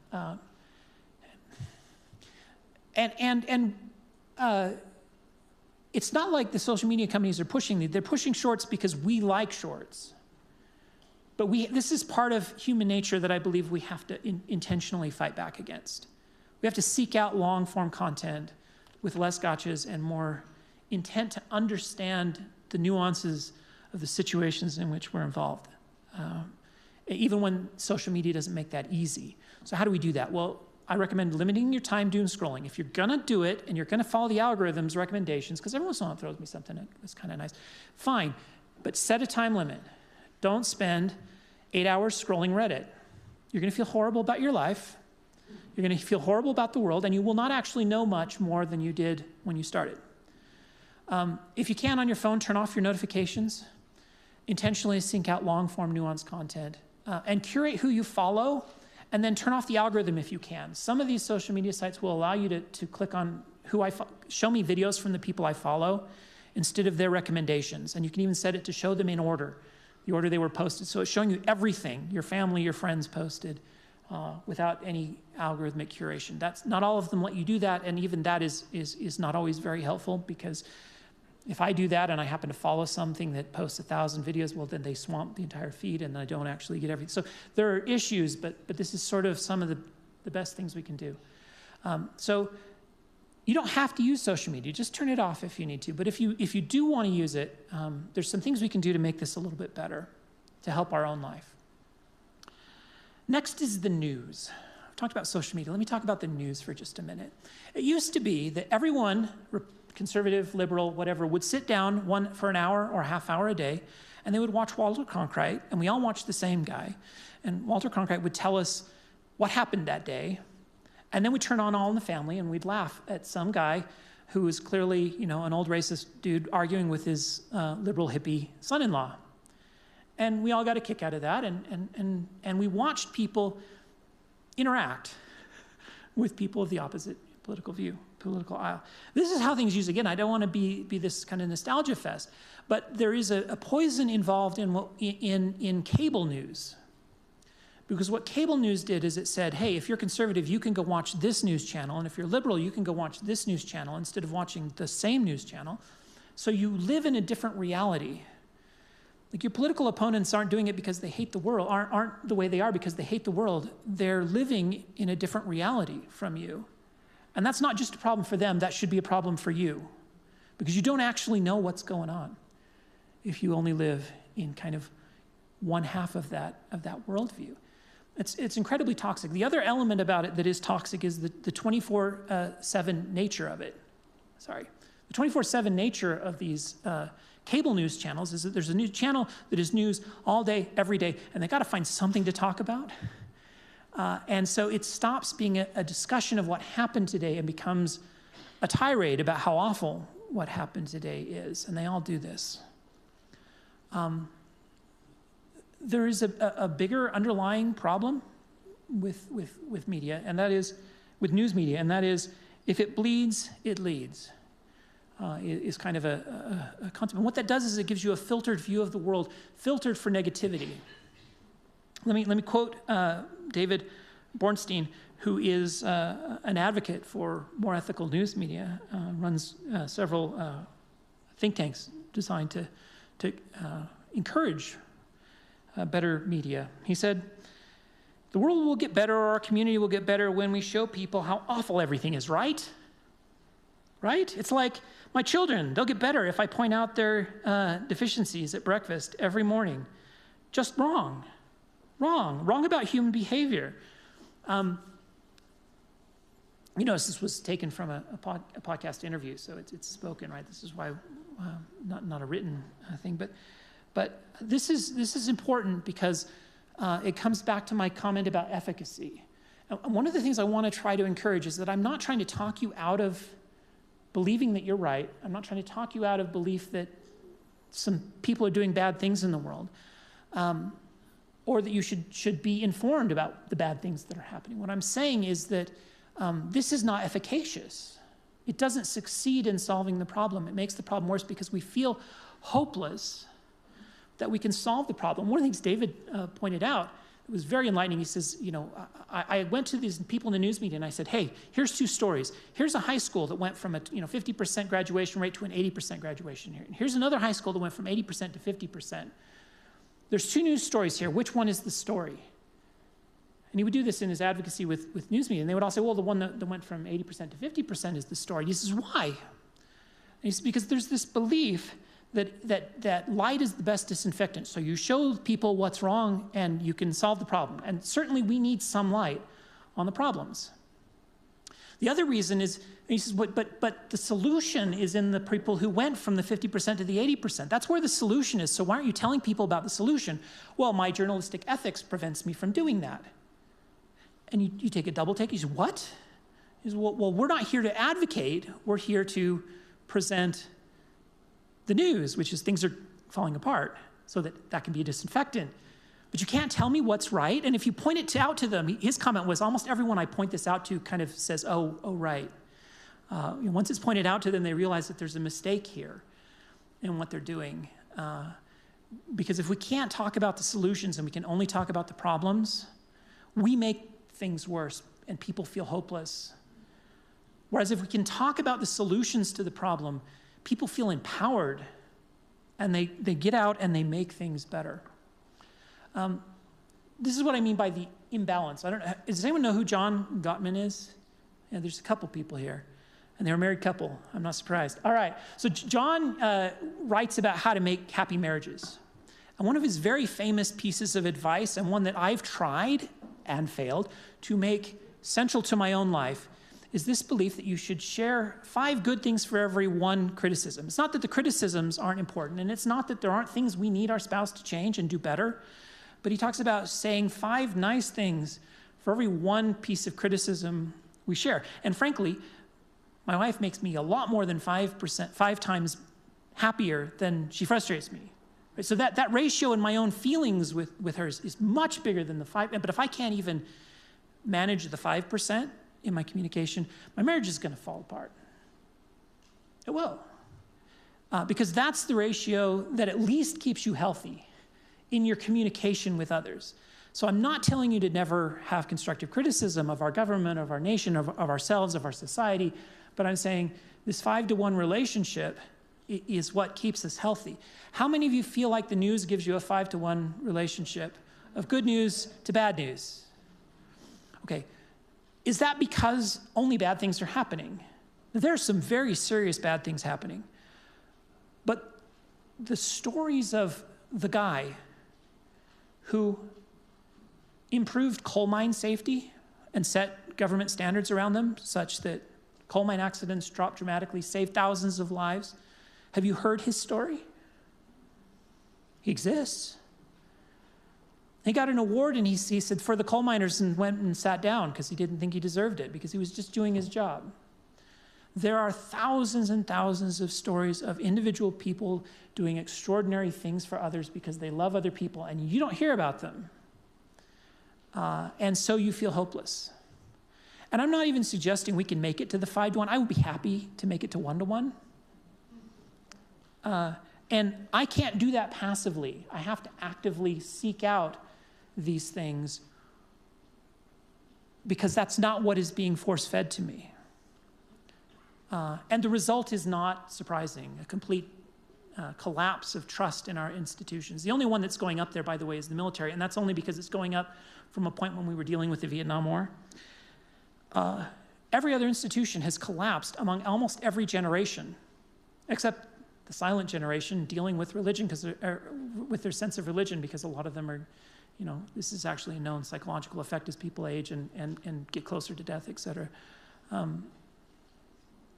It's not like the social media companies are pushing. They're pushing shorts because we like shorts. But this is part of human nature that I believe we have to intentionally fight back against. We have to seek out long-form content with less gotchas and more intent to understand the nuances of the situations in which we're involved, even when social media doesn't make that easy. So how do we do that? Well, I recommend limiting your time doom scrolling. If you're gonna do it and you're gonna follow the algorithm's recommendations, because every once in a while it throws me something that's kind of nice, fine, but set a time limit. Don't spend 8 hours scrolling Reddit. You're gonna feel horrible about your life, you're gonna feel horrible about the world, and you will not actually know much more than you did when you started. If you can, on your phone, turn off your notifications, intentionally sync out long-form nuanced content, and curate who you follow, and then turn off the algorithm if you can. Some of these social media sites will allow you to click on show me videos from the people I follow instead of their recommendations. And you can even set it to show them in order, the order they were posted. So it's showing you everything your family, your friends posted without any algorithmic curation. Not all of them let you do that, and even that is not always very helpful, because if I do that and I happen to follow something that posts 1,000 videos, well, then they swamp the entire feed and I don't actually get everything. So there are issues, but this is sort of some of the best things we can do. So you don't have to use social media. Just turn it off if you need to. But if you do want to use it, there's some things we can do to make this a little bit better, to help our own life. Next is the news. I've talked about social media. Let me talk about the news for just a minute. It used to be that everyone, conservative, liberal, whatever, would sit down for an hour or a half hour a day, and they would watch Walter Cronkite, and we all watched the same guy. And Walter Cronkite would tell us what happened that day, and then we'd turn on All in the Family, and we'd laugh at some guy who was clearly, an old racist dude arguing with his liberal hippie son-in-law. And we all got a kick out of that, and we watched people interact with people of the opposite political aisle. This is how things use. Again, I don't want to be this kind of nostalgia fest, but there is a poison involved in cable news. Because what cable news did is it said, hey, if you're conservative, you can go watch this news channel, and if you're liberal, you can go watch this news channel instead of watching the same news channel. So you live in a different reality. Like, your political opponents aren't doing it because they hate the world, aren't the way they are because they hate the world. They're living in a different reality from you. And that's not just a problem for them, that should be a problem for you. Because you don't actually know what's going on if you only live in kind of one half of that worldview. It's incredibly toxic. The other element about it that is toxic is the 24/7 nature of it. The 24/7 nature of these cable news channels is that there's a new channel that is news all day, every day, and they got to find something to talk about. And so it stops being a discussion of what happened today and becomes a tirade about how awful what happened today is. And they all do this. There is a bigger underlying problem with media, and that is with news media, and that is, if it bleeds, it leads. Is kind of a concept. And what that does is it gives you a filtered view of the world, filtered for negativity. Let me quote David Bornstein, who is an advocate for more ethical news media, runs several think tanks designed to encourage better media. He said, "The world will get better, or our community will get better when we show people how awful everything is, right? right? It's like my children, they'll get better if I point out their deficiencies at breakfast every morning. Just wrong about human behavior. You know, this was taken from a podcast interview, so it's spoken, right? This is why not a written thing, but this is important because it comes back to my comment about efficacy. And one of the things I want to try to encourage is that I'm not trying to talk you out of believing that you're right. I'm not trying to talk you out of belief that some people are doing bad things in the world, or that you should be informed about the bad things that are happening. What I'm saying is that this is not efficacious. It doesn't succeed in solving the problem. It makes the problem worse because we feel hopeless that we can solve the problem. One of the things David pointed out, it was very enlightening. He says, you know, I went to these people in the news meeting and I said, hey, here's two stories. Here's a high school that went from a 50% graduation rate to an 80% graduation rate. And here's another high school that went from 80% to 50%. There's two news stories here. Which one is the story? And he would do this in his advocacy with news media. And they would all say, well, the one that went from 80% to 50% is the story. And he says, why? And he says, because there's this belief that light is the best disinfectant. So you show people what's wrong and you can solve the problem. And certainly we need some light on the problems. The other reason is, he says, but the solution is in the people who went from the 50% to the 80%. That's where the solution is. So why aren't you telling people about the solution? Well, my journalistic ethics prevents me from doing that. And you take a double take. You say, what? He says, well, we're not here to advocate. We're here to present the news, which is things are falling apart, so that can be a disinfectant. But you can't tell me what's right. And if you point it out to them, his comment was, almost everyone I point this out to kind of says, oh, right. Once it's pointed out to them, they realize that there's a mistake here in what they're doing. Because if we can't talk about the solutions and we can only talk about the problems, we make things worse and people feel hopeless. Whereas if we can talk about the solutions to the problem, people feel empowered and they get out and they make things better. This is what I mean by the imbalance. I don't know, does anyone know who John Gottman is? Yeah, there's a couple people here. And they're a married couple. I'm not surprised. All right. So John writes about how to make happy marriages. And one of his very famous pieces of advice, and one that I've tried and failed to make central to my own life, is this belief that you should share 5 good things for every 1 criticism. It's not that the criticisms aren't important, and it's not that there aren't things we need our spouse to change and do better, but he talks about saying 5 nice things for every 1 piece of criticism we share. And frankly, my wife makes me a lot more than 5 times happier than she frustrates me. Right? So that ratio in my own feelings with her is much bigger than the 5. But if I can't even manage the 5% in my communication, my marriage is going to fall apart. It will. Because that's the ratio that at least keeps you healthy in your communication with others. So I'm not telling you to never have constructive criticism of our government, of our nation, of ourselves, of our society, but I'm saying this 5-to-1 relationship is what keeps us healthy. How many of you feel like the news gives you a 5-to-1 relationship of good news to bad news? Okay, is that because only bad things are happening? There are some very serious bad things happening. But the stories of the guy who improved coal mine safety and set government standards around them such that coal mine accidents dropped dramatically, saved thousands of lives. Have you heard his story? He exists. He got an award and he said for the coal miners and went and sat down because he didn't think he deserved it because he was just doing his job. There are thousands and thousands of stories of individual people doing extraordinary things for others because they love other people and you don't hear about them. And so you feel hopeless. And I'm not even suggesting we can make it to the 5-to-1. I would be happy to make it to 1-to-1. And I can't do that passively. I have to actively seek out these things because that's not what is being force-fed to me. And the result is not surprising, a complete collapse of trust in our institutions. The only one that's going up there, by the way, is the military, and that's only because it's going up from a point when we were dealing with the Vietnam War. every other institution has collapsed among almost every generation, except the silent generation dealing with religion, with their sense of religion, because a lot of them are, this is actually a known psychological effect as people age and get closer to death, et cetera.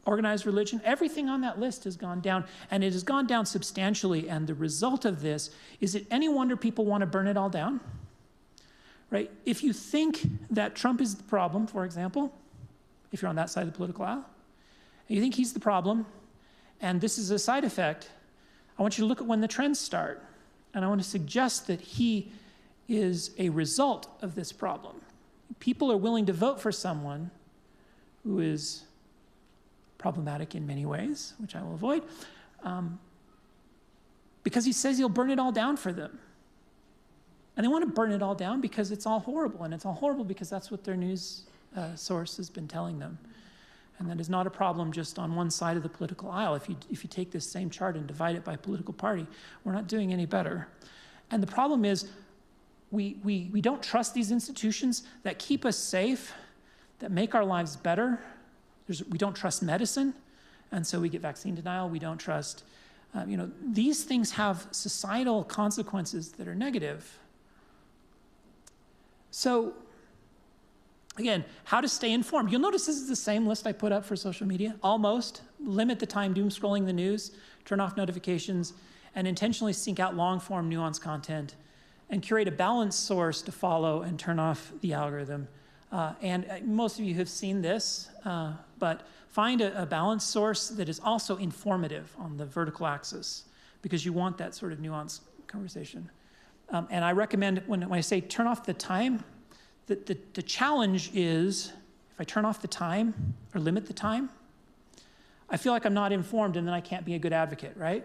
Organized religion, everything on that list has gone down, and it has gone down substantially, and the result of this, is it any wonder people want to burn it all down? Right? If you think that Trump is the problem, for example, if you're on that side of the political aisle, and you think he's the problem, and this is a side effect, I want you to look at when the trends start, and I want to suggest that he is a result of this problem. People are willing to vote for someone who is problematic in many ways, which I will avoid, because he says he'll burn it all down for them. And they want to burn it all down because it's all horrible, and it's all horrible because that's what their news source has been telling them. And that is not a problem just on one side of the political aisle. If you take this same chart and divide it by political party, we're not doing any better. And the problem is we don't trust these institutions that keep us safe, that make our lives better. We don't trust medicine, and so we get vaccine denial. We don't trust, these things have societal consequences that are negative. So, again, how to stay informed. You'll notice this is the same list I put up for social media, almost. Limit the time doom scrolling the news, turn off notifications, and intentionally seek out long-form nuanced content, and curate a balanced source to follow and turn off the algorithm. And most of you have seen this, but find a balanced source that is also informative on the vertical axis, because you want that sort of nuanced conversation. And I recommend, when I say turn off the time, the challenge is, if I turn off the time or limit the time, I feel like I'm not informed, and then I can't be a good advocate, right?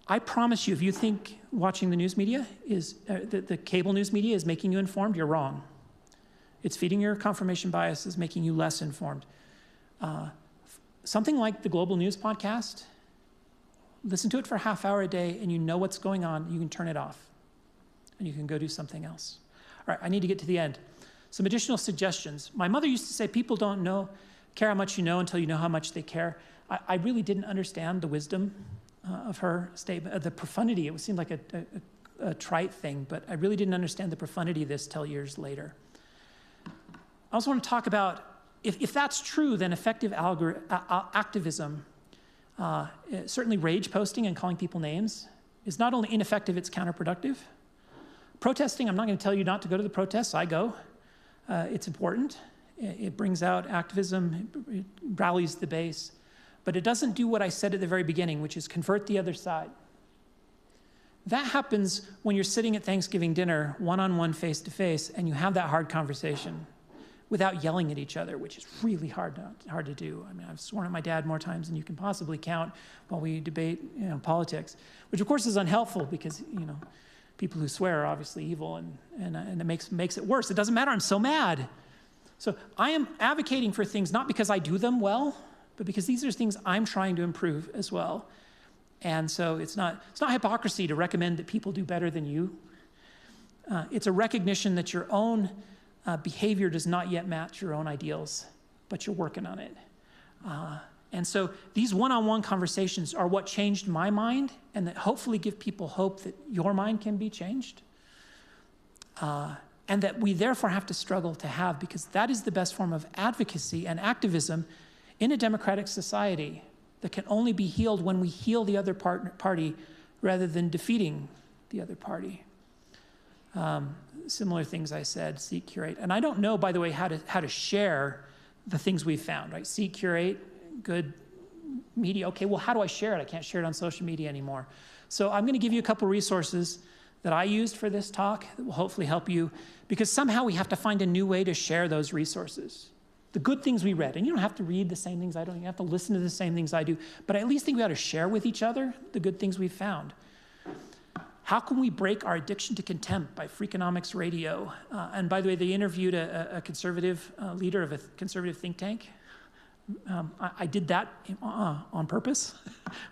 I promise you, if you think watching the news media is, the cable news media is making you informed, you're wrong. It's feeding your confirmation bias, is making you less informed. Something like the Global News podcast, listen to it for a half hour a day, and you know what's going on, you can turn it off, and you can go do something else. All right, I need to get to the end. Some additional suggestions. My mother used to say, people don't care how much you know until you know how much they care. I really didn't understand the wisdom of her statement, the profundity. It seemed like a trite thing, but I really didn't understand the profundity of this till years later. I also want to talk about, if that's true, then effective activism, certainly rage posting and calling people names, is not only ineffective, it's counterproductive. Protesting, I'm not going to tell you not to go to the protests. I go. It's important. It brings out activism, it rallies the base. But it doesn't do what I said at the very beginning, which is convert the other side. That happens when you're sitting at Thanksgiving dinner, one-on-one, face-to-face, and you have that hard conversation without yelling at each other, which is really hard to do. I mean, I've sworn at my dad more times than you can possibly count while we debate politics, which of course is unhelpful because people who swear are obviously evil, and it makes it worse. It doesn't matter, I'm so mad. So I am advocating for things not because I do them well, but because these are things I'm trying to improve as well. And so it's not hypocrisy to recommend that people do better than you. It's a recognition that your own behavior does not yet match your own ideals, but you're working on it. And so these one-on-one conversations are what changed my mind, and that hopefully give people hope that your mind can be changed. And that we therefore have to struggle to have, because that is the best form of advocacy and activism in a democratic society that can only be healed when we heal the other party rather than defeating the other party. Similar things I said, seek, curate. And I don't know, by the way, how to share the things we've found, right? Seek, curate, good media. Okay, well, how do I share it? I can't share it on social media anymore. So I'm going to give you a couple resources that I used for this talk that will hopefully help you, because somehow we have to find a new way to share those resources. The good things we read, and you don't have to read the same things I do, you have to listen to the same things I do, but I at least think we ought to share with each other the good things we've found. How can we break our addiction to contempt by Freakonomics Radio? And by the way, they interviewed a conservative leader of a conservative think tank. I did that on purpose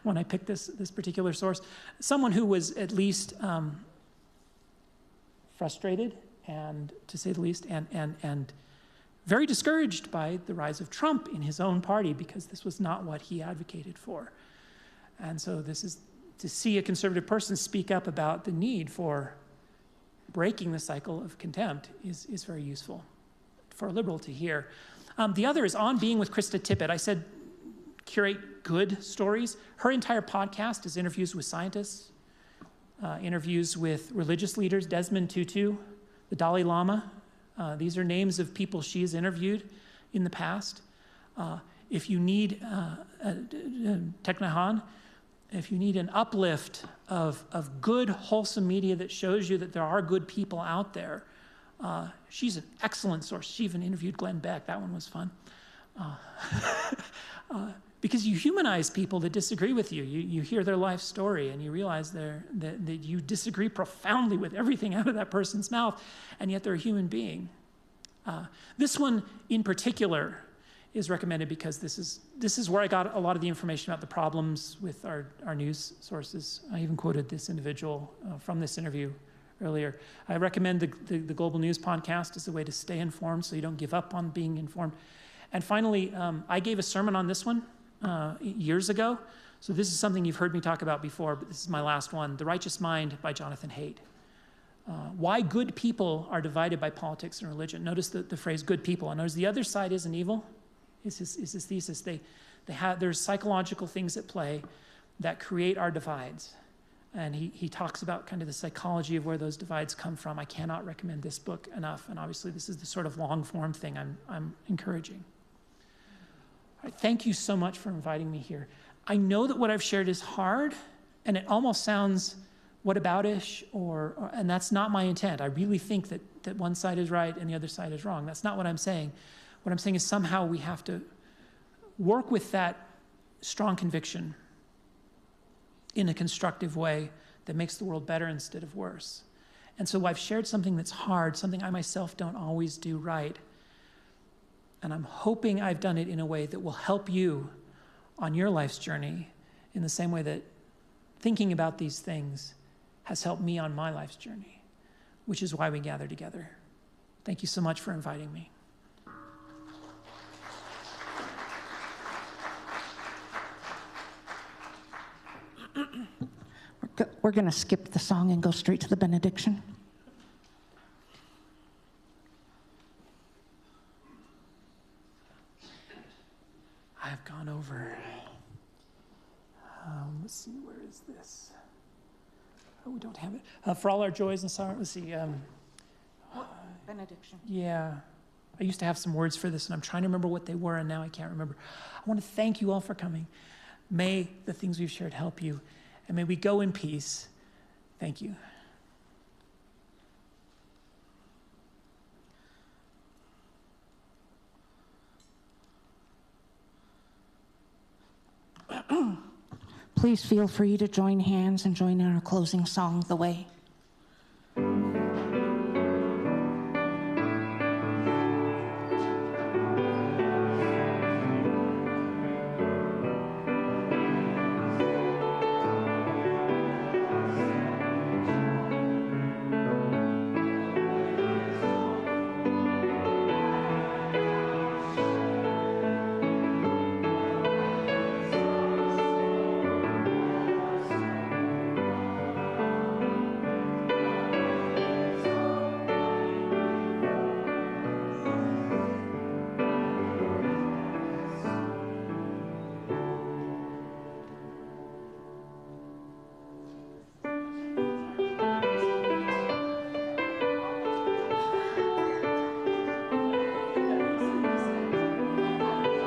when I picked this particular source. Someone who was at least frustrated, and to say the least, and very discouraged by the rise of Trump in his own party because this was not what he advocated for. And so this is to see a conservative person speak up about the need for breaking the cycle of contempt is very useful for a liberal to hear. The other is On Being with Krista Tippett. I said curate good stories. Her entire podcast is interviews with scientists, interviews with religious leaders, Desmond Tutu, the Dalai Lama. These are names of people she has interviewed in the past. If you need Teknahan, if you need an uplift of good, wholesome media that shows you that there are good people out there, she's an excellent source. She even interviewed Glenn Beck. That one was fun. Because you humanize people that disagree with you. You hear their life story and you realize that you disagree profoundly with everything out of that person's mouth, and yet they're a human being. This one in particular is recommended because this is where I got a lot of the information about the problems with our news sources. I even quoted this individual from this interview earlier. I recommend the Global News podcast as a way to stay informed so you don't give up on being informed. And finally, I gave a sermon on this one years ago. So this is something you've heard me talk about before, but this is my last one. The Righteous Mind by Jonathan Haidt. Why good people are divided by politics and religion. Notice the phrase good people. And notice the other side isn't evil. Is his thesis. There's psychological things at play that create our divides. And he talks about kind of the psychology of where those divides come from. I cannot recommend this book enough. And obviously this is the sort of long form thing I'm encouraging. All right, thank you so much for inviting me here. I know that what I've shared is hard and it almost sounds whataboutish and that's not my intent. I really think that one side is right and the other side is wrong. That's not what I'm saying. What I'm saying is somehow we have to work with that strong conviction in a constructive way that makes the world better instead of worse. And so I've shared something that's hard, something I myself don't always do right. And I'm hoping I've done it in a way that will help you on your life's journey in the same way that thinking about these things has helped me on my life's journey, which is why we gather together. Thank you so much for inviting me. We're going to skip the song and go straight to the benediction. I have gone over. Let's see, where is this? Oh, we don't have it. For all our joys and sorrows, let's see. Benediction. Yeah. I used to have some words for this, and I'm trying to remember what they were, and now I can't remember. I want to thank you all for coming. May the things we've shared help you, and may we go in peace. Thank you. Please feel free to join hands and join in our closing song, The Way.